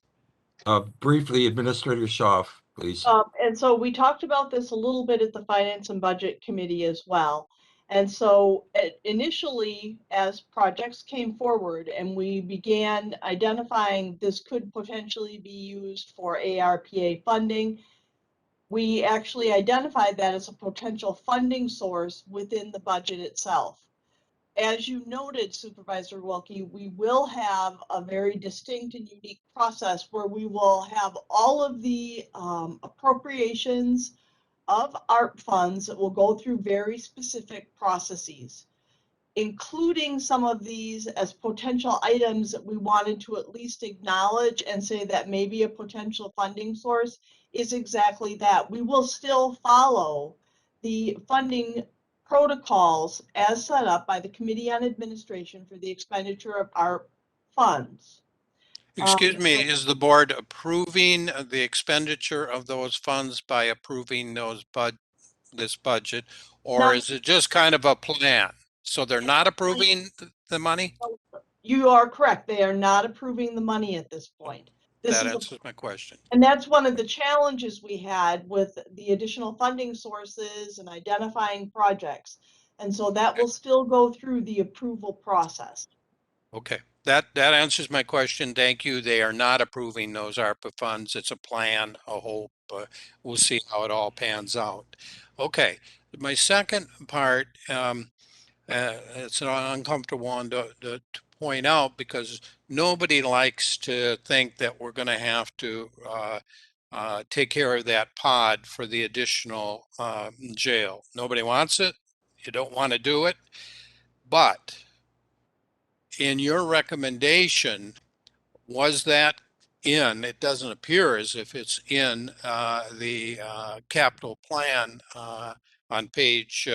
Briefly, Administrator Schaaf, please. And so we talked about this a little bit at the Finance and Budget Committee as well. And so initially, as projects came forward and we began identifying this could potentially be used for ARPA funding, we actually identified that as a potential funding source within the budget itself. As you noted, Supervisor Wilkie, we will have a very distinct and unique process where we will have all of the appropriations of ARP funds that will go through very specific processes, including some of these as potential items that we wanted to at least acknowledge and say that maybe a potential funding source is exactly that. We will still follow the funding protocols as set up by the Committee on Administration for the expenditure of ARP funds. Excuse me, is the board approving the expenditure of those funds by approving this budget, or is it just kind of a plan? So they're not approving the money? You are correct. They are not approving the money at this point. That answers my question. And that's one of the challenges we had with the additional funding sources and identifying projects. And so that will still go through the approval process. Okay, that answers my question. Thank you. They are not approving those ARPA funds. It's a plan, a hope. We'll see how it all pans out. Okay, my second part, it's an uncomfortable one to point out because nobody likes to think that we're going to have to take care of that pod for the additional jail. Nobody wants it. You don't want to do it. But in your recommendation, was that in, it doesn't appear as if it's in the capital plan on page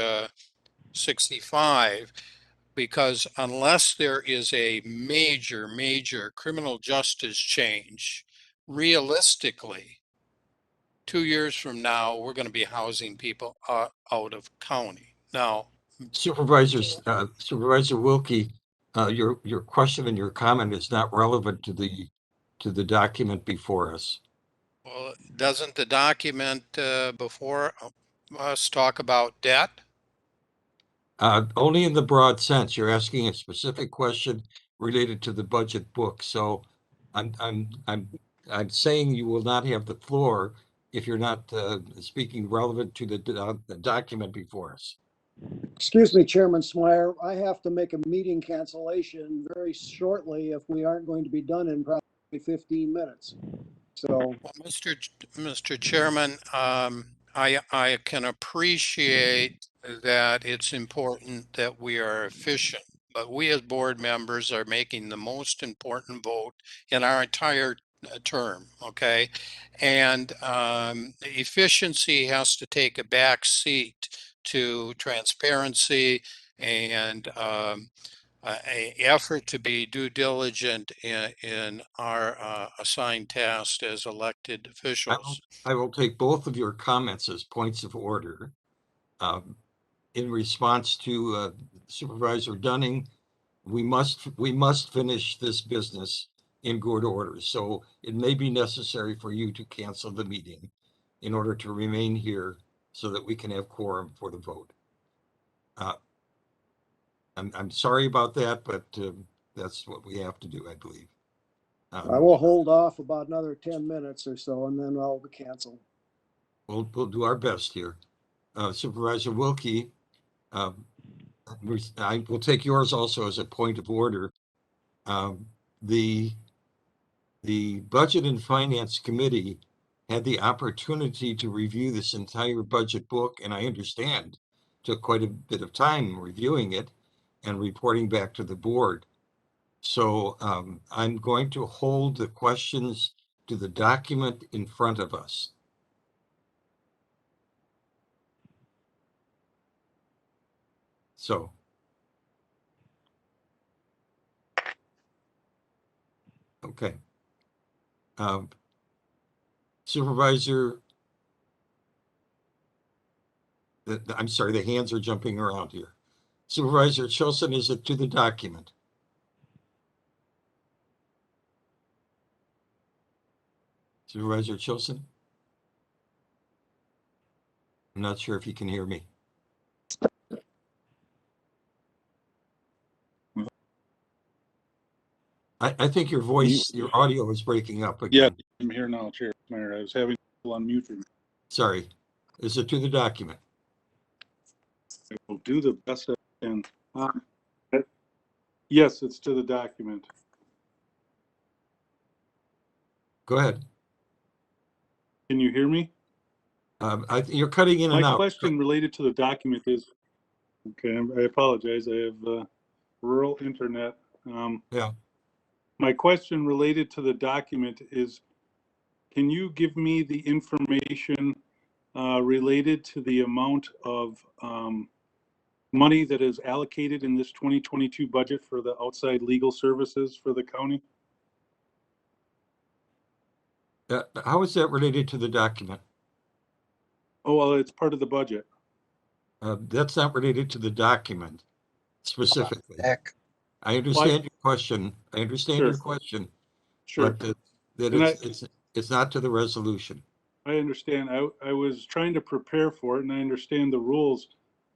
65, because unless there is a major criminal justice change, realistically, 2 years from now, we're going to be housing people out of county. Now, Supervisor Wilkie, your question and your comment is not relevant to the document before us. well, doesn't the document before us talk about debt? Only in the broad sense. You're asking a specific question related to the budget book. So I'm saying you will not have the floor if you're not speaking relevant to the document before us. Excuse me, Chairman Smyer, I have to make a meeting cancellation very shortly if we aren't going to be done in probably 15 minutes. So, well, Mr. Chairman, I can appreciate that it's important that we are efficient, but we as board members are making the most important vote in our entire term, okay? And efficiency has to take a back seat to transparency and a effort to be due diligent in our assigned tasks as elected officials. I will take both of your comments as points of order. In response to Supervisor Dunning, we must finish this business in good order. So it may be necessary for you to cancel the meeting in order to remain here so that we can have quorum for the vote. I'm sorry about that, but that's what we have to do, I believe. I will hold off about another 10 minutes or so, and then I'll cancel. We'll do our best here. Supervisor Wilkie, I will take yours also as a point of order. The Budget and Finance Committee had the opportunity to review this entire budget book, and I understand took quite a bit of time reviewing it and reporting back to the board. So I'm going to hold the questions to the document in front of us. So. Okay. Supervisor, I'm sorry, the hands are jumping around here. Supervisor Chilson, is it to the document? Supervisor Chilson? I'm not sure if you can hear me. I think your voice, your audio is breaking up Yeah, again. I'm here now, Chair Mayor. I was having trouble unmuting. Sorry. Is it to the document? I will do the best I can. Yes, it's to the document. Go ahead. Can you hear me? You're cutting in and My out. question related to the document is, okay, I apologize. I have rural internet. Yeah. My question related to the document is, can you give me the information related to the amount of money that is allocated in this 2022 budget for the outside legal services for the county? How is that related to the document? Oh, well, it's part of the budget. That's not related to the document specifically. Heck. I understand your question. I understand Sure. your question, Sure. but that And it's not to the resolution. I understand. I was trying to prepare for it, and I understand the rules.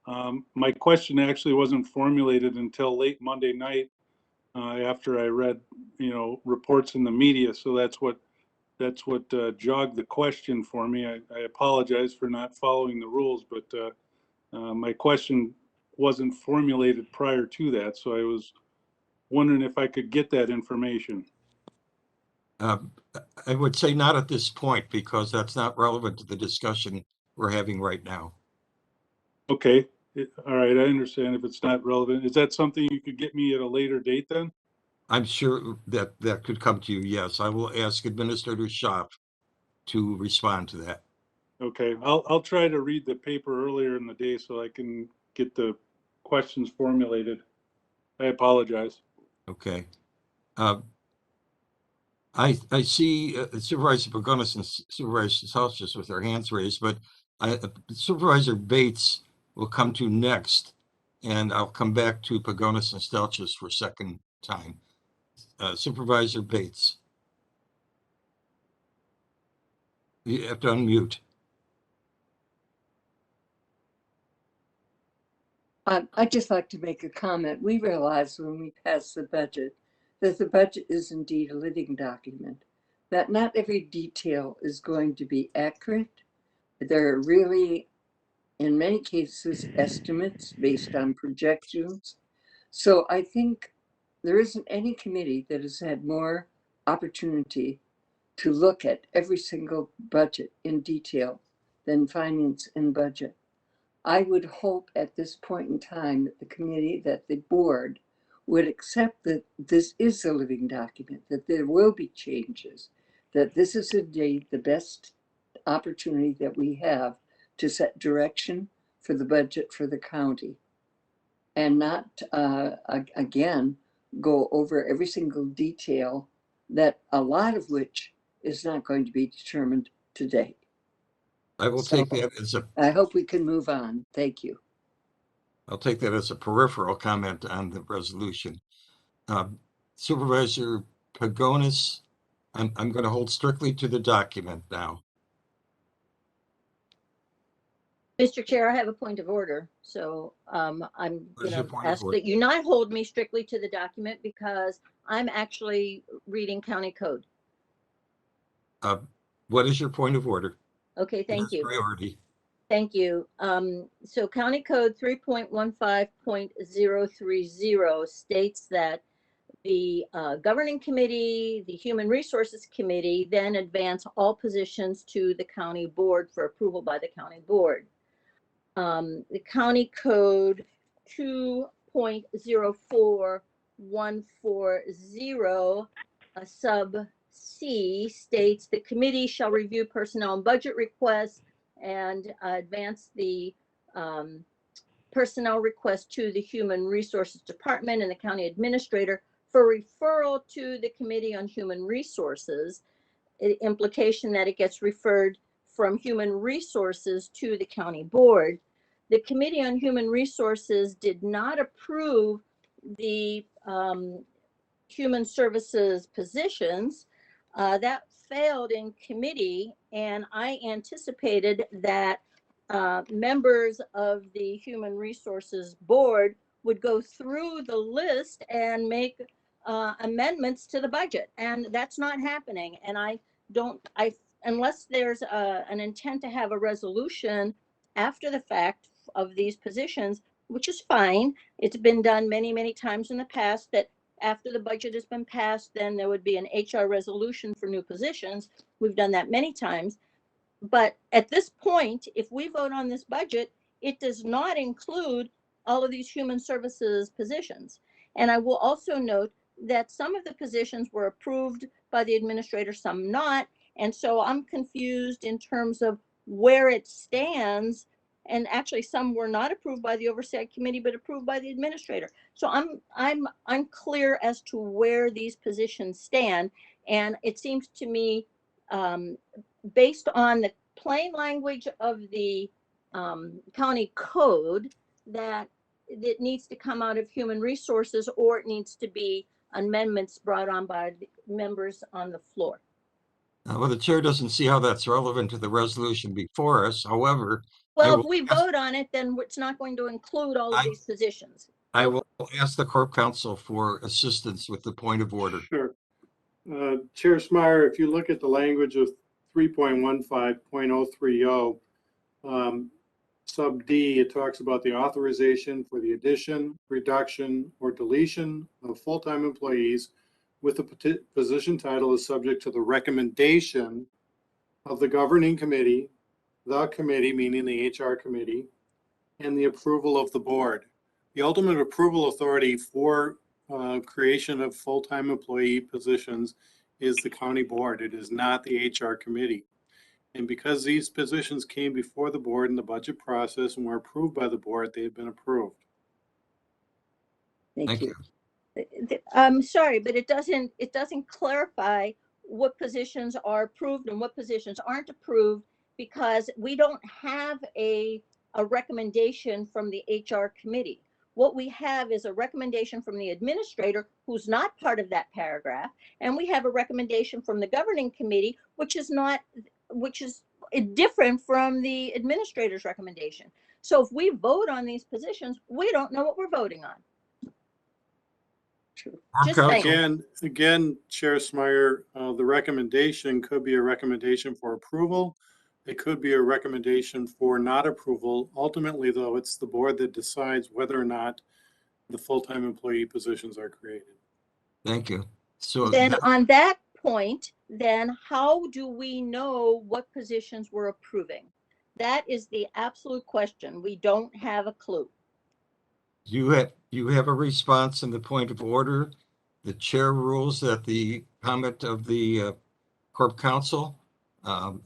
My question actually wasn't formulated until late Monday night after I read, reports in the media. So that's what jogged the question for me. I apologize for not following the rules, but my question wasn't formulated prior to that. So I was wondering if I could get that information. I would say not at this point because that's not relevant to the discussion we're having right now. Okay. All right. I understand if it's not relevant. Is that something you could get me at a later date then? I'm sure that could come to you. Yes, I will ask Administrator Shop to respond to that. Okay. I'll try to read the paper earlier in the day so I can get the questions formulated. I apologize. Okay. I see Supervisor Pagonis and Supervisor Salchis with their hands raised, but Supervisor Bates will come to next, and I'll come back to Pagonis and Stelchis for a second time. Supervisor Bates. You have to unmute. I'd just like to make a comment. We realized when we passed the budget that the budget is indeed a living document, that not every detail is going to be accurate. There are really, in many cases, estimates based on projections. So I think there isn't any committee that has had more opportunity to look at every single budget in detail than Finance and Budget. I would hope at this point in time that the committee, that the board would accept that this is a living document, that there will be changes, that this is indeed the best opportunity that we have to set direction for the budget for the county and not, again, go over every single detail that a lot of which is not going to be determined today. I will take that as I hope we can move on. Thank you. I'll take that as a peripheral comment on the resolution. Supervisor Pagonis, I'm going to hold strictly to the document now. Mr. Chair, I have a point of order. So I'm What is going your to point of ask order? that you not hold me strictly to the document because I'm actually reading county code. What is your point of order? Okay, It thank has you. priority. Thank you. So County Code 3.15.030 states that the Governing Committee, the Human Resources Committee, then advance all positions to the County Board for approval by the County Board. The County Code 2.04140, sub C states the committee shall review personnel and budget requests and advance the personnel request to the Human Resources Department and the county administrator for referral to the Committee on Human Resources. Implication that it gets referred from Human Resources to the county board. The Committee on Human Resources did not approve the human services positions. That failed in committee, and I anticipated that members of the Human Resources Board would go through the list and make amendments to the budget, and that's not happening. And unless there's an intent to have a resolution after the fact of these positions, which is fine. It's been done many, many times in the past that after the budget has been passed, then there would be an HR resolution for new positions. We've done that many times. But at this point, if we vote on this budget, it does not include all of these human services positions. And I will also note that some of the positions were approved by the administrator, some not. And so I'm confused in terms of where it stands. And actually, some were not approved by the Oversight Committee, but approved by the administrator. So I'm unclear as to where these positions stand. And it seems to me, based on the plain language of the county code, that it needs to come out of Human Resources, or it needs to be amendments brought on by the members on the floor. Well, the chair doesn't see how that's relevant to the resolution before us. However, Well, if we vote on it, then it's not going to include all of these positions. I will ask the Corp Counsel for assistance with the point of order. Sure. Chair Smyer, if you look at the language of 3.15.030, sub D, it talks about the authorization for the addition, reduction, or deletion of full-time employees with the position title is subject to the recommendation of the governing committee, the committee, meaning the HR committee, and the approval of the board. The ultimate approval authority for creation of full-time employee positions is the county board. It is not the HR committee. And because these positions came before the board in the budget process and were approved by the board, they have been approved. Thank you. I'm sorry, but it doesn't clarify what positions are approved and what positions aren't approved, because we don't have a recommendation from the HR committee. What we have is a recommendation from the administrator, who's not part of that paragraph, and we have a recommendation from the governing committee, which is different from the administrator's recommendation. So if we vote on these positions, we don't know what we're voting on. Just saying. Again, Chair Smyer, the recommendation could be a recommendation for approval. It could be a recommendation for not approval. Ultimately, though, it's the board that decides whether or not the full-time employee positions are created. Thank you. So then on that point, then how do we know what positions we're approving? That is the absolute question. We don't have a clue. You have a response in the point of order. The chair rules that the comment of the Corp Counsel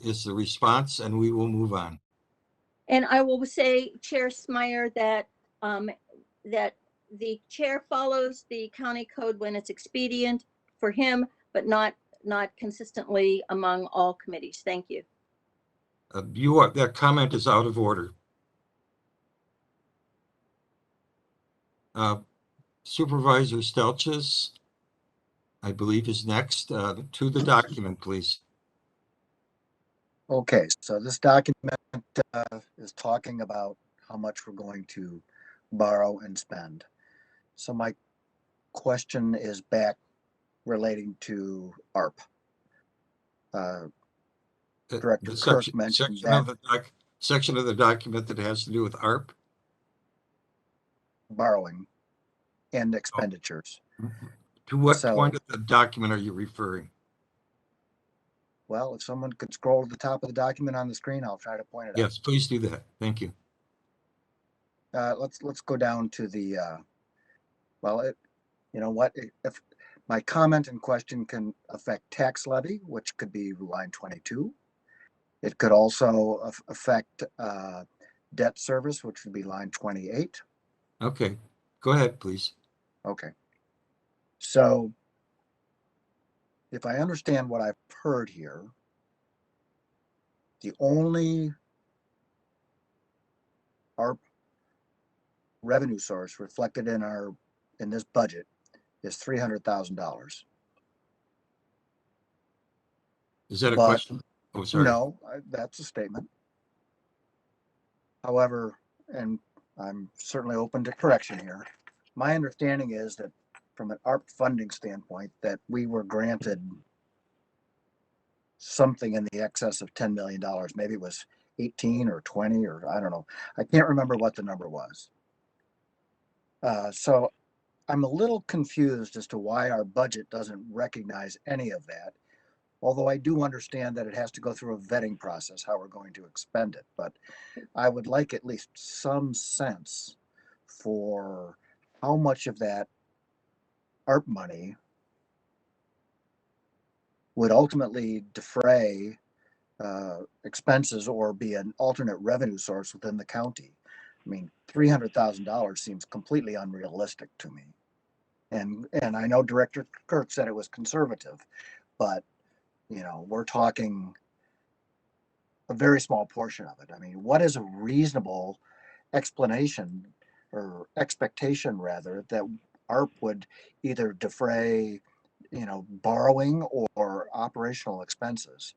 is the response, and we will move on. And I will say, Chair Smyer, that that the chair follows the county code when it's expedient for him, but not consistently among all committees. Thank you. That comment is out of order. Supervisor Stelches, I believe, is next. To the document, please. Okay, so this document is talking about how much we're going to borrow and spend. So my question is back relating to ARP. Director The Kirk mentioned section of the document that has to do with ARP. borrowing and expenditures. To what So- point of the document are you referring? Well, if someone could scroll to the top of the document on the screen, I'll try to point it out. Yes, please do that. Thank you. Let's go down to the, you know what, if my comment and question can affect tax levy, which could be line 22. It could also affect debt service, which would be line 28. Okay, go ahead, please. Okay. So if I understand what I've heard here, the only ARP revenue source reflected in this budget is $300,000. Is that a But- question? Oh, sorry. No, that's a statement. However, and I'm certainly open to correction here, my understanding is that from an ARP funding standpoint, that we were granted something in the excess of $10 million. Maybe it was 18 or 20, or I don't know. I can't remember what the number was. So I'm a little confused as to why our budget doesn't recognize any of that. Although I do understand that it has to go through a vetting process, how we're going to expend it. But I would like at least some sense for how much of that ARP money would ultimately defray expenses or be an alternate revenue source within the county. I mean, $300,000 seems completely unrealistic to me. And I know Director Kirk said it was conservative, but you know, we're talking a very small portion of it. I mean, what is a reasonable explanation or expectation rather that ARP would either defray, you know, borrowing or operational expenses?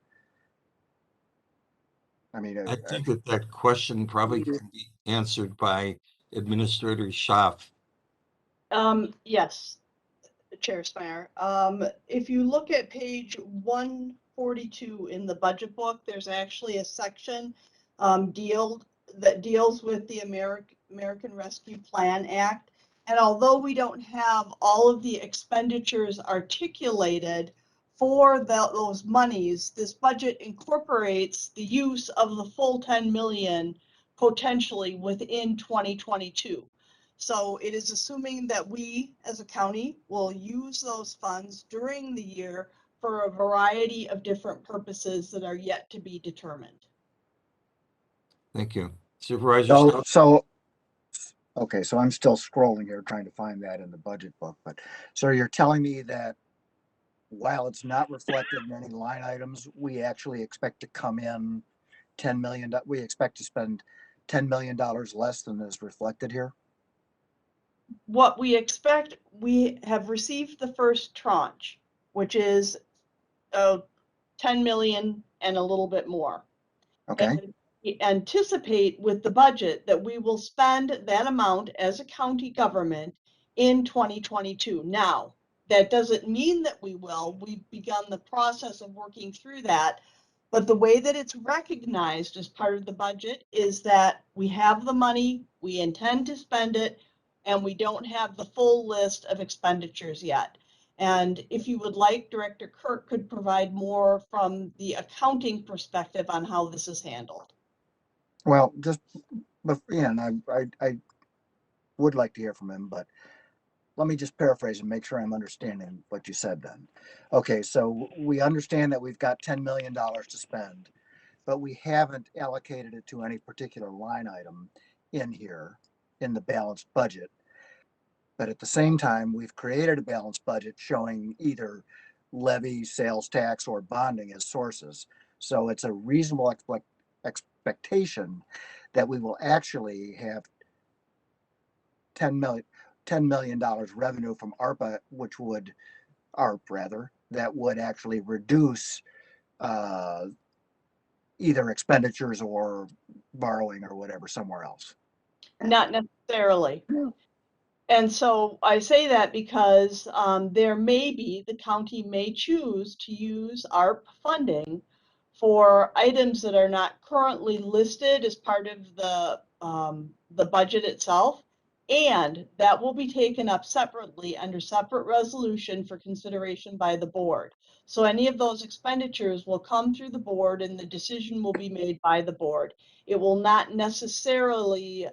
I mean, I think that question probably can be answered by Administrator Schaaf. Yes, Chair Smyer. If you look at page 142 in the budget book, there's actually a section that deals with the American Rescue Plan Act. And although we don't have all of the expenditures articulated for those monies, this budget incorporates the use of the full 10 million potentially within 2022. So it is assuming that we as a county will use those funds during the year for a variety of different purposes that are yet to be determined. Thank you. Supervisor. Okay, so I'm still scrolling here trying to find that in the budget book. But so you're telling me that while it's not reflected in any line items, we actually expect to come in $10 million. We expect to spend $10 million less than is reflected here? What we expect, we have received the first tranche, which is 10 million and a little bit more. Okay. And we anticipate with the budget that we will spend that amount as a county government in 2022. Now, that doesn't mean that we will. We've begun the process of working through that. But the way that it's recognized as part of the budget is that we have the money, we intend to spend it, and we don't have the full list of expenditures yet. And if you would like, Director Kirk could provide more from the accounting perspective on how this is handled. Well, just, yeah, and I would like to hear from him, but let me just paraphrase and make sure I'm understanding what you said then. Okay, so we understand that we've got $10 million to spend, but we haven't allocated it to any particular line item in here in the balanced budget. But at the same time, we've created a balanced budget showing either levy, sales tax, or bonding as sources. So it's a reasonable expectation that we will actually have $10 million revenue from ARP, that would actually reduce either expenditures or borrowing or whatever somewhere else. Not necessarily. No. And so I say that because the county may choose to use ARP funding for items that are not currently listed as part of the budget itself. And that will be taken up separately under separate resolution for consideration by the board. So any of those expenditures will come through the board and the decision will be made by the board. It will not necessarily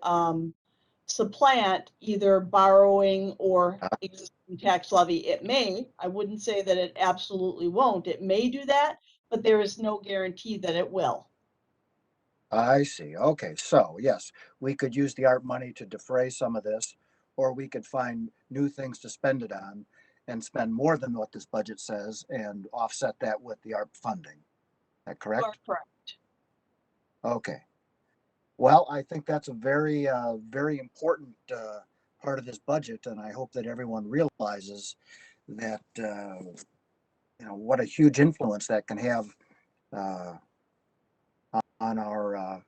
supplant either borrowing or existing tax levy. It may, I wouldn't say that it absolutely won't. It may do that, but there is no guarantee that it will. I see. Okay, so yes, we could use the ARP money to defray some of this, or we could find new things to spend it on and spend more than what this budget says and offset that with the ARP funding. Is that correct? You are correct. Okay. Well, I think that's a very, very important part of this budget, and I hope that everyone realizes that what a huge influence that can have on our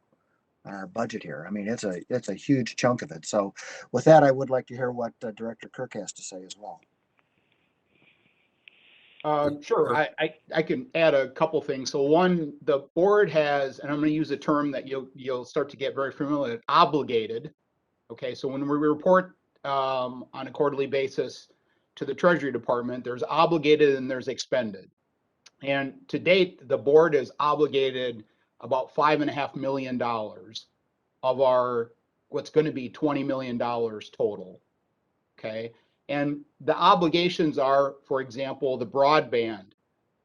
budget here. I mean, it's a huge chunk of it. So, with that, I would like to hear what Director Kirk has to say as well. Sure, I can add a couple things. So one, the board has, and I'm going to use a term that you'll start to get very familiar with, obligated. Okay, so when we report on a quarterly basis to the Treasury Department, there's obligated and there's expended. And to date, the board has obligated about $5.5 million of our what's going to be $20 million total. Okay. And the obligations are, for example, the broadband.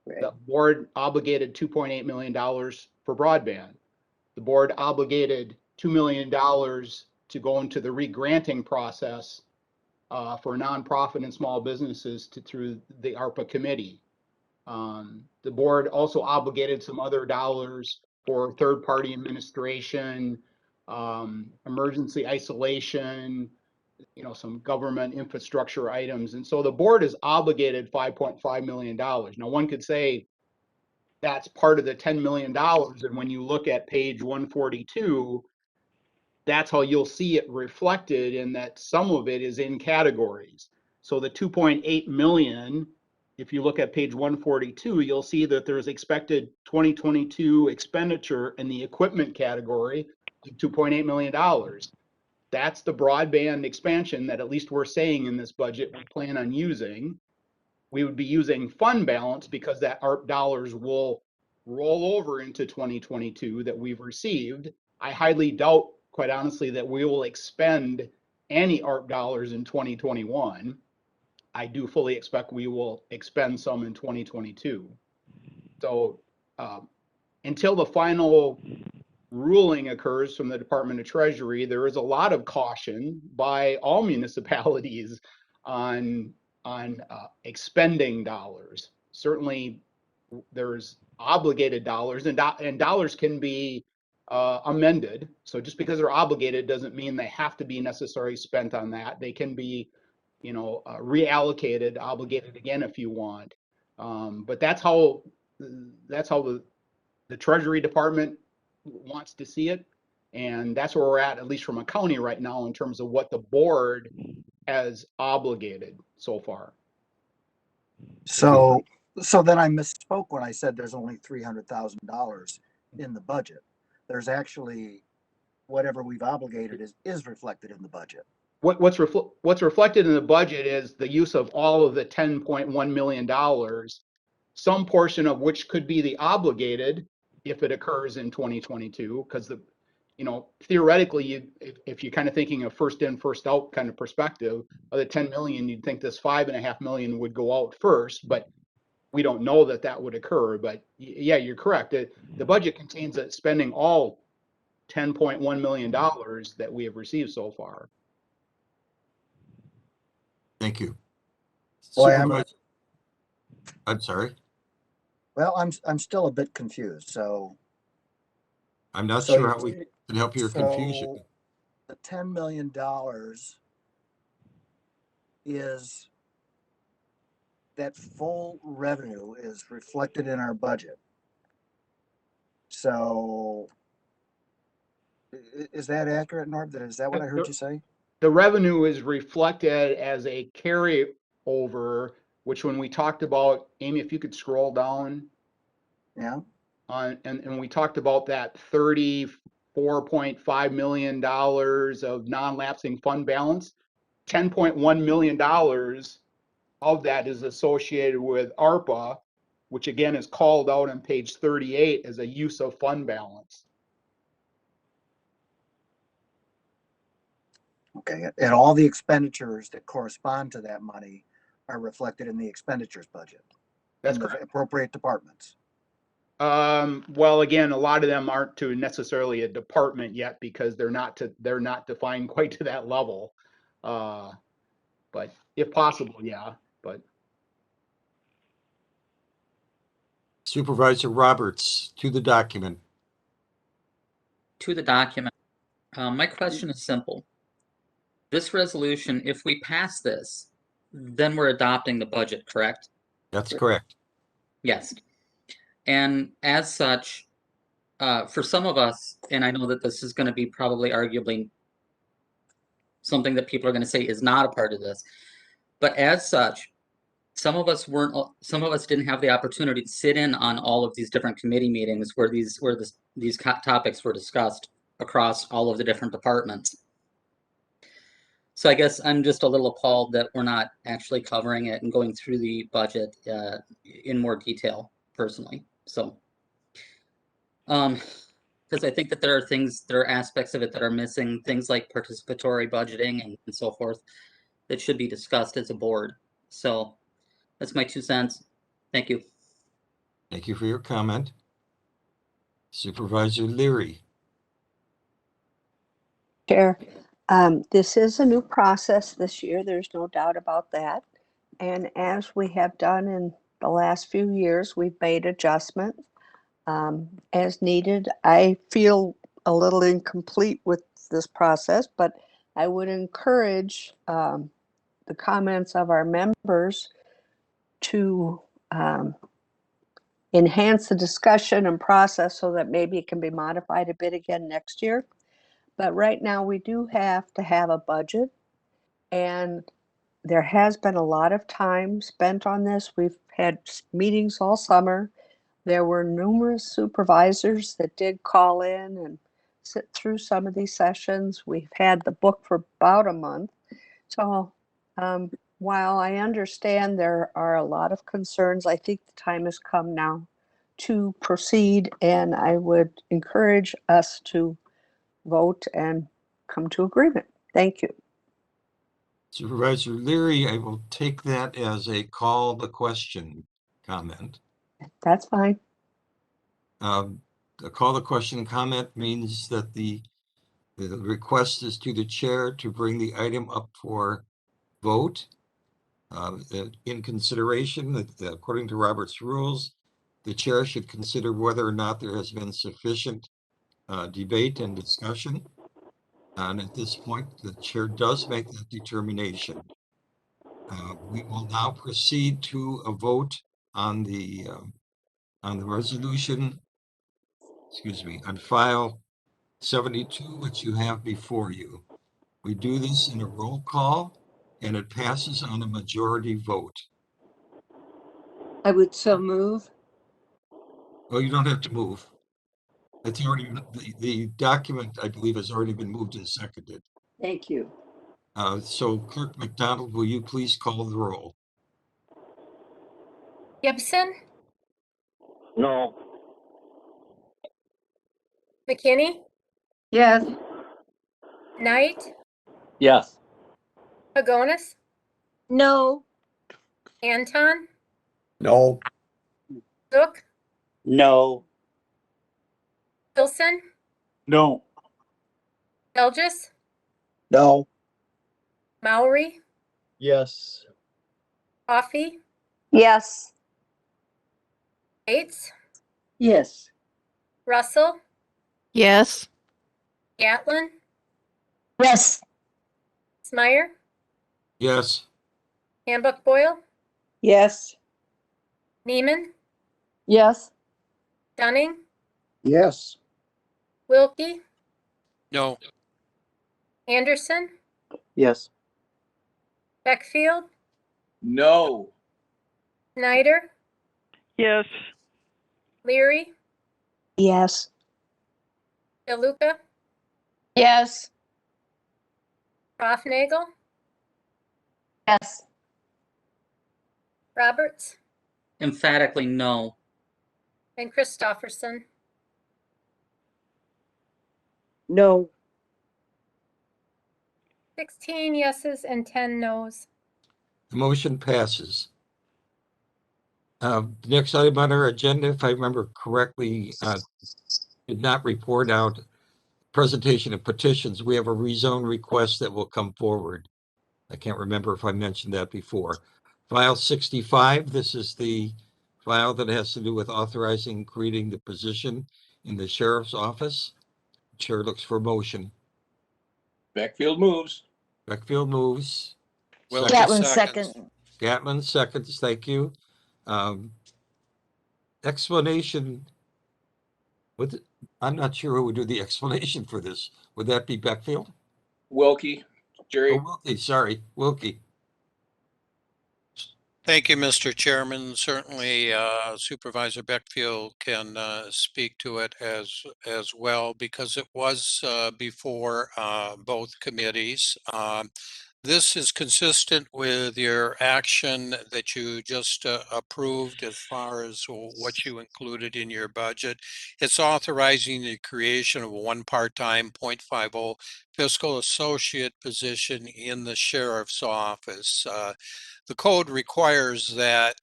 Right. The board obligated $2.8 million for broadband. The board obligated $2 million to go into the re-granting process for nonprofit and small businesses through the ARPA committee. The board also obligated some other dollars for third-party administration, emergency isolation, some government infrastructure items. And so the board is obligated $5.5 million. Now, one could say that's part of the $10 million. And when you look at page 142, that's how you'll see it reflected in that some of it is in categories. So the 2.8 million, if you look at page 142, you'll see that there's expected 2022 expenditure in the equipment category of $2.8 million. That's the broadband expansion that at least we're saying in this budget we plan on using. We would be using fund balance because that ARP dollars will roll over into 2022 that we've received. I highly doubt, quite honestly, that we will expend any ARP dollars in 2021. I do fully expect we will expend some in 2022. So until the final ruling occurs from the Department of Treasury, there is a lot of caution by all municipalities on expending dollars. Certainly, there's obligated dollars, and dollars can be amended. So just because they're obligated doesn't mean they have to be necessarily spent on that. They can be, reallocated, obligated again if you want. But that's how the Treasury Department wants to see it, and that's where we're at least from a county right now in terms of what the board has obligated so far. So then I misspoke when I said there's only $300,000 in the budget. There's actually whatever we've obligated is reflected in the budget. What's reflected in the budget is the use of all of the $10.1 million, some portion of which could be the obligated if it occurs in 2022, because theoretically, if you're kind of thinking of first in, first out kind of perspective of the 10 million, you'd think this $5.5 million would go out first, but we don't know that would occur. But yeah, you're correct. The budget contains spending all $10.1 million that we have received so far. Thank you. Boy, Supervisor, I'm sorry. Well, I'm still a bit confused. So I'm not So sure you- how we can help your confusion. the $10 million is that full revenue is reflected in our budget. So is that accurate, Norm? Is that what I heard you say? The revenue is reflected as a carryover, which when we talked about, Amy, if you could scroll down Yeah. and we talked about that $34.5 million of non-lapsing fund balance, $10.1 million of that is associated with ARPA, which again is called out on page 38 as a use of fund balance. Okay. And all the expenditures that correspond to that money are reflected in the expenditures budget. That's in the correct. appropriate departments. Well, again, a lot of them aren't to necessarily a department yet because they're not defined quite to that level. But if possible, yeah, but. Supervisor Roberts, to the document. To the document. My question is simple. This resolution, if we pass this, then we're adopting the budget, correct? That's correct. Yes. And as such, for some of us, and I know that this is going to be probably arguably something that people are going to say is not a part of this, but as such, some of us didn't have the opportunity to sit in on all of these different committee meetings where these topics were discussed across all of the different departments. So I guess I'm just a little appalled that we're not actually covering it and going through the budget in more detail personally. So, because I think that there are aspects of it that are missing, things like participatory budgeting and so forth that should be discussed as a board. So that's my 2 cents. Thank you. Thank you for your comment. Supervisor Leary. Chair, this is a new process this year. There's no doubt about that. And as we have done in the last few years, we've made adjustments as needed. I feel a little incomplete with this process, but I would encourage the comments of our members to enhance the discussion and process so that maybe it can be modified a bit again next year. But right now we do have to have a budget, and there has been a lot of time spent on this. We've had meetings all summer. There were numerous supervisors that did call in and sit through some of these sessions. We've had the book for about a month. So while I understand there are a lot of concerns, I think the time has come now to proceed, and I would encourage us to vote and come to agreement. Thank you. Supervisor Leary, I will take that as a call the question comment. That's fine. The call the question comment means that the request is to the chair to bring the item up for vote. In consideration that according to Robert's rules, the chair should consider whether or not there has been sufficient debate and discussion. And at this point, the chair does make that determination. We will now proceed to a vote on the resolution, on file 72, which you have before you. We do this in a roll call, and it passes on a majority vote. I would so move. Well, you don't have to move. It's already, the document, I believe, has already been moved and seconded. Thank you. So Clerk McDonald, will you please call the roll? Gibson, No. McKinney, Yes. Knight, Yes. Pagonis, No. Anton, No. Zook, No. Wilson, No. Elgis, No. Maury, Yes. Coffee, Yes. Bates, Yes. Russell, Yes. Gatlin, Yes. Smyer, Yes. Handbook Boyle, Yes. Neiman, Yes. Dunning, Yes. Wilkie, No. Anderson, Yes. Beckfield, No. Schneider, Yes. Leary, Yes. DeLuca, Yes. Hofnagel, Yes. Roberts, Emphatically no. and Christofferson. No. 16 yeses and 10 nos. The motion passes. The next item on our agenda, if I remember correctly, did not report out presentation of petitions. We have a rezone request that will come forward. I can't remember if I mentioned that before. File 65, this is the file that has to do with authorizing creating the position in the sheriff's office. Chair looks for motion. Beckfield moves. Beckfield moves. Wilkie Gatlin seconds. second. Gatlin seconds, thank you. Explanation. I'm not sure who would do the explanation for this. Would that be Beckfield? Wilkie, Jerry. Oh, Wilkie, sorry, Wilkie. Thank you, Mr. Chairman. Certainly, Supervisor Beckfield can speak to it as well because it was before both committees. This is consistent with your action that you just approved as far as what you included in your budget. It's authorizing the creation of one part-time .50 fiscal associate position in the sheriff's office. The code requires that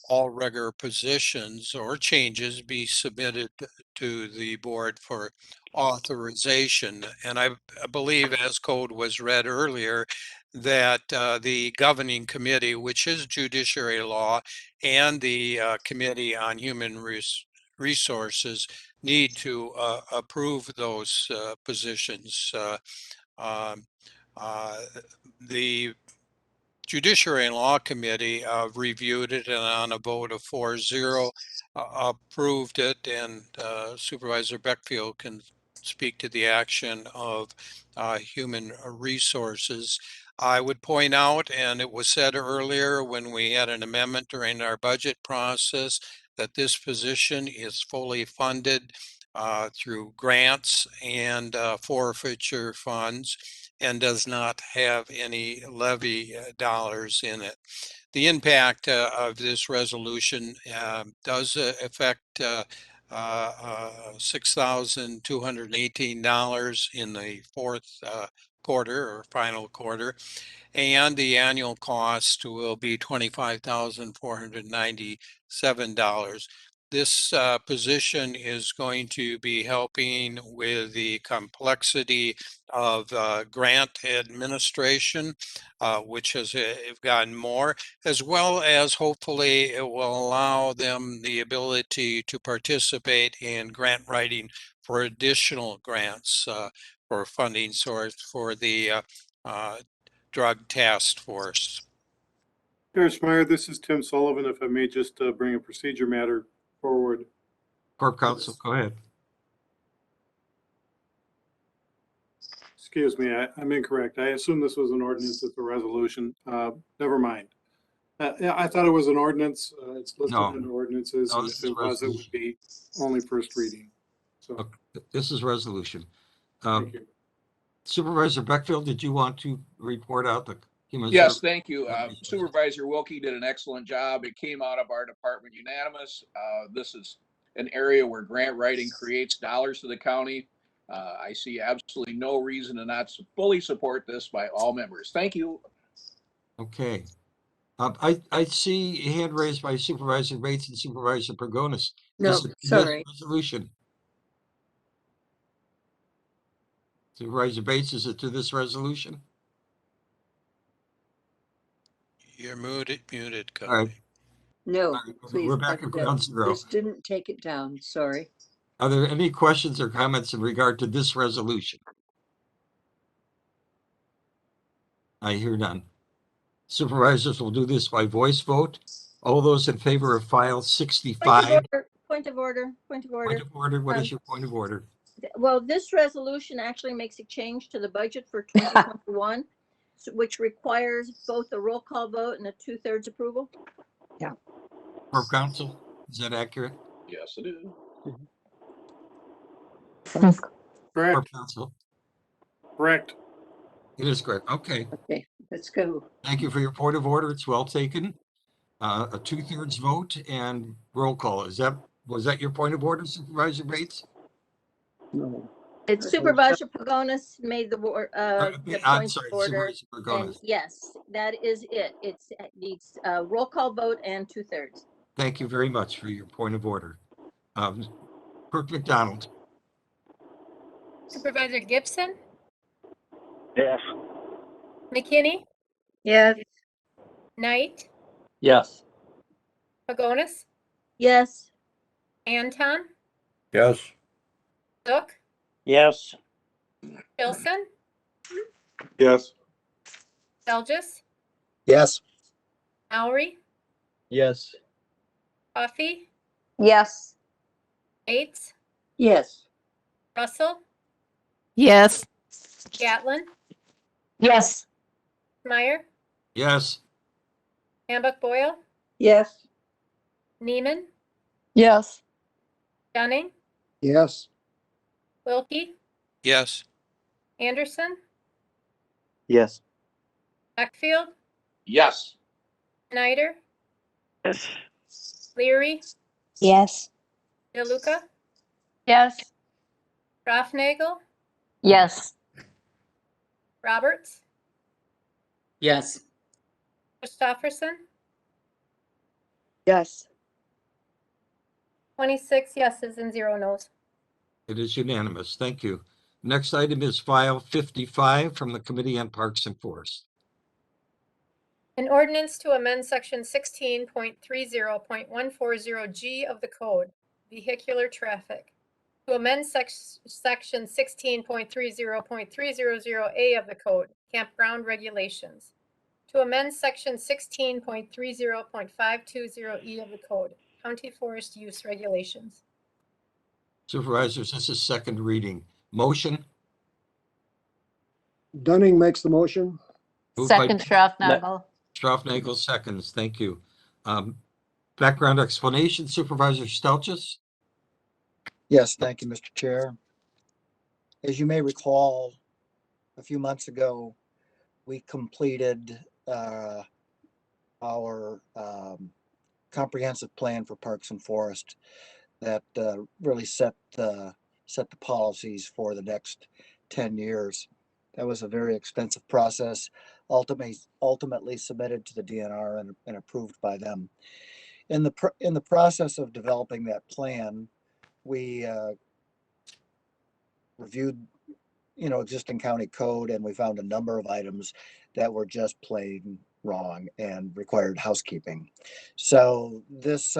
all regular positions or changes be submitted to the board for authorization. And I believe, as code was read earlier, that the governing committee, which is judiciary law, and the committee on human resources need to approve those positions. The Judiciary and Law Committee reviewed it and on a vote of 4-0 approved it, and Supervisor Beckfield can speak to the action of Human Resources. I would point out, and it was said earlier when we had an amendment during our budget process, that this position is fully funded through grants and forfeiture funds and does not have any levy dollars in it. The impact of this resolution does affect $6,218 in the fourth quarter or final quarter, and the annual cost will be $25,497. This position is going to be helping with the complexity of grant administration, which has gotten more, as well as hopefully it will allow them the ability to participate in grant writing for additional grants for funding source for the drug task force. Chair Schmeier, this is Tim Sullivan. If I may just bring a procedure matter forward. Corp Counsel, go ahead. Excuse me, I'm incorrect. I assume this was an ordinance. It's a resolution. Never mind. Yeah, I thought it was an ordinance. It's listed No. under ordinances, No, and this if is it was, it would be only first reading. So, Okay. This is resolution. thank you. Supervisor Beckfield, did you want to report out the human? Yes, Services? thank you. Supervisor Wilkie did an excellent job. It came out of our department unanimous. This is an area where grant writing creates dollars to the county. I see absolutely no reason to not fully support this by all members. Thank you. Okay. I see a hand raised by Supervisor Bates and Supervisor Pergonis. No, Is it this sorry. resolution? Supervisor Bates, is it to this resolution? You're muted, All right. Cody. No, All right. please. We're back at ground zero. This didn't take it down, sorry. Are there any questions or comments in regard to this resolution? I hear none. Supervisors will do this by voice vote. All those in favor of file 65. point of order. Point of order, what is your point of order? Well, this resolution actually makes a change to the budget for 2021, which requires both a roll call vote and a 2/3 approval. For council, is that accurate? Yes, it is. For Correct, council, correct. it is correct. Okay, Okay, let's go. thank you for your point of order. It's well taken. A 2/3 vote and roll call. Was that your point of order, Supervisor Bates? No. It's Supervisor Pagonis made the I'm point sorry, of order. Supervisor And Pagonis. yes, that is it. It needs a roll call vote and 2/3. Thank you very much for your point of order. Clerk McDonald, Supervisor Gibson, Yes. McKinney, Yes. Knight, Yes. Pagonis, Yes. Anton, Yes. Zook, Yes. Wilson, Yes. Felges, Yes. Lowry, Yes. Coffee, Yes. Bates, Yes. Russell, Yes. Gatlin, Yes. Meyer, yes, Hambuck Boyle, Yes. Neiman, Yes. Dunning, Yes. Wilkie, Yes. Anderson, Yes. Beckfield, Yes. Schneider, Yes. Leary, Yes. DeLuca, Yes. Raffnagel, Yes. Roberts, Yes. Christofferson, Yes. 26 yeses and 0 nos. it is unanimous. Thank you. Next item is file 55 from the Committee on Parks and Forests. An ordinance to amend section 16.30.140G of the code, vehicular traffic. To amend section 16.30.300A of the code, campground regulations. To amend section 16.30.520E of the code, county forest use regulations. Supervisors, this is second reading. Motion? Dunning makes the motion. Moved by Second Schaffnagel. Stroffnagel seconds. Thank you. Background explanation, Supervisor Stelches? Yes, thank you, Mr. Chair. As you may recall, a few months ago, we completed our comprehensive plan for Parks and Forest that really set the policies for the next 10 years. That was a very expensive process, ultimately submitted to the DNR and approved by them. In the process of developing that plan, we reviewed, existing county code, and we found a number of items that were just plain wrong and required housekeeping. So this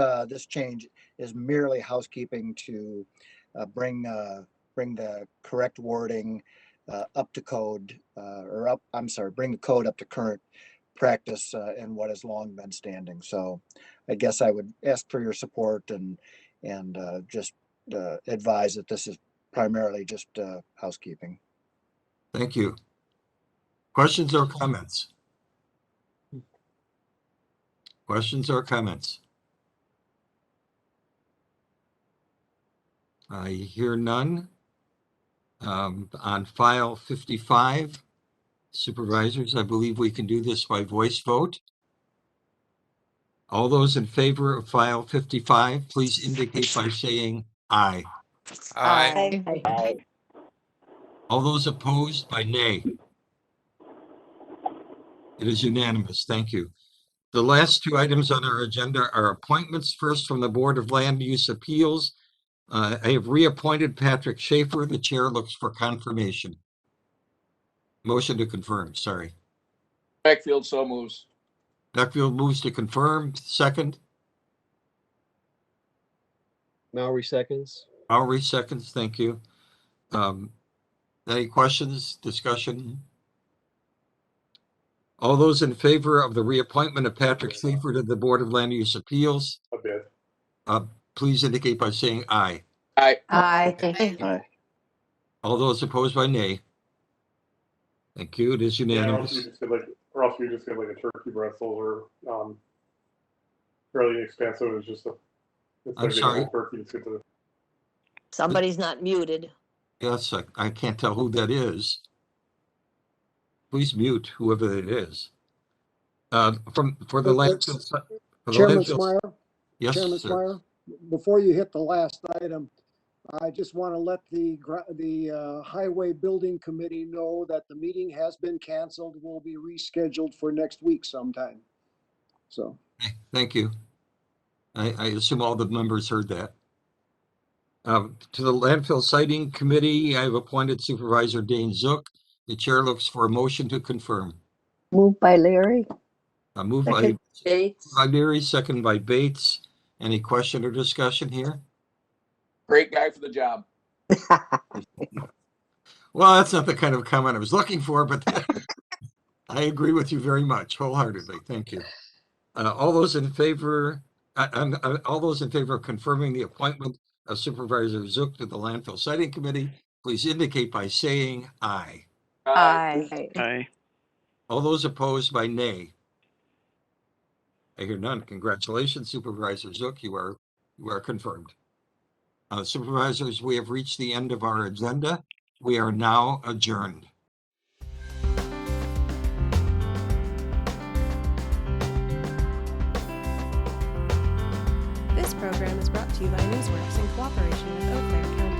change is merely housekeeping to bring the correct wording up to code, bring the code up to current practice and what has long been standing. So I guess I would ask for your support and just advise that this is primarily just housekeeping. Thank you. Questions or comments? Questions or comments? I hear none. On file 55, Supervisors, I believe we can do this by voice vote. All those in favor of file 55, please indicate by saying aye. Aye. Aye. All those opposed by nay. It is unanimous. Thank you. The last two items on our agenda are appointments. First, from the Board of Land Use Appeals. I have reappointed Patrick Schaefer. The chair looks for confirmation. Motion to confirm, sorry. Beckfield so moves. Beckfield moves to confirm. Second. Maury seconds. Maury seconds. Thank you. Any questions, discussion? All those in favor of the reappointment of Patrick Schaefer to the Board of Land Use Appeals, please indicate by saying aye. Aye. Aye. All those opposed by nay. Thank you. It is Yeah, or unanimous. else we just get like a turkey breast. Those are fairly expensive. It's just I'm like a sorry. whole turkey. Just get the Somebody's not muted. Yes, I can't tell who that is. Please mute whoever it is. For the landfill. For the Chairman landfill. Smyer, Yes, Chairman sir. Smyer, before you hit the last item, I just want to let the Highway Building Committee know that the meeting has been canceled, will be rescheduled for next week sometime. So, Thank you. I assume all the members heard that. To the landfill siting committee, I've appointed Supervisor Dane Zook. The chair looks for a motion to confirm. Moved by Larry. Moved by Second, Bates. Leary, second by Bates. Any question or discussion here? Great guy for the job. Well, that's not the kind of comment I was looking for, but I agree with you very much, wholeheartedly. Thank you. All those in favor of confirming the appointment of Supervisor Zook to the landfill siting committee, please indicate by saying aye. Aye. All those opposed by nay. I hear none. Congratulations, Supervisor Zook. You are confirmed. Supervisors, we have reached the end of our agenda. We are now adjourned. This program is brought to you by Newsworks in cooperation with Eau Claire County.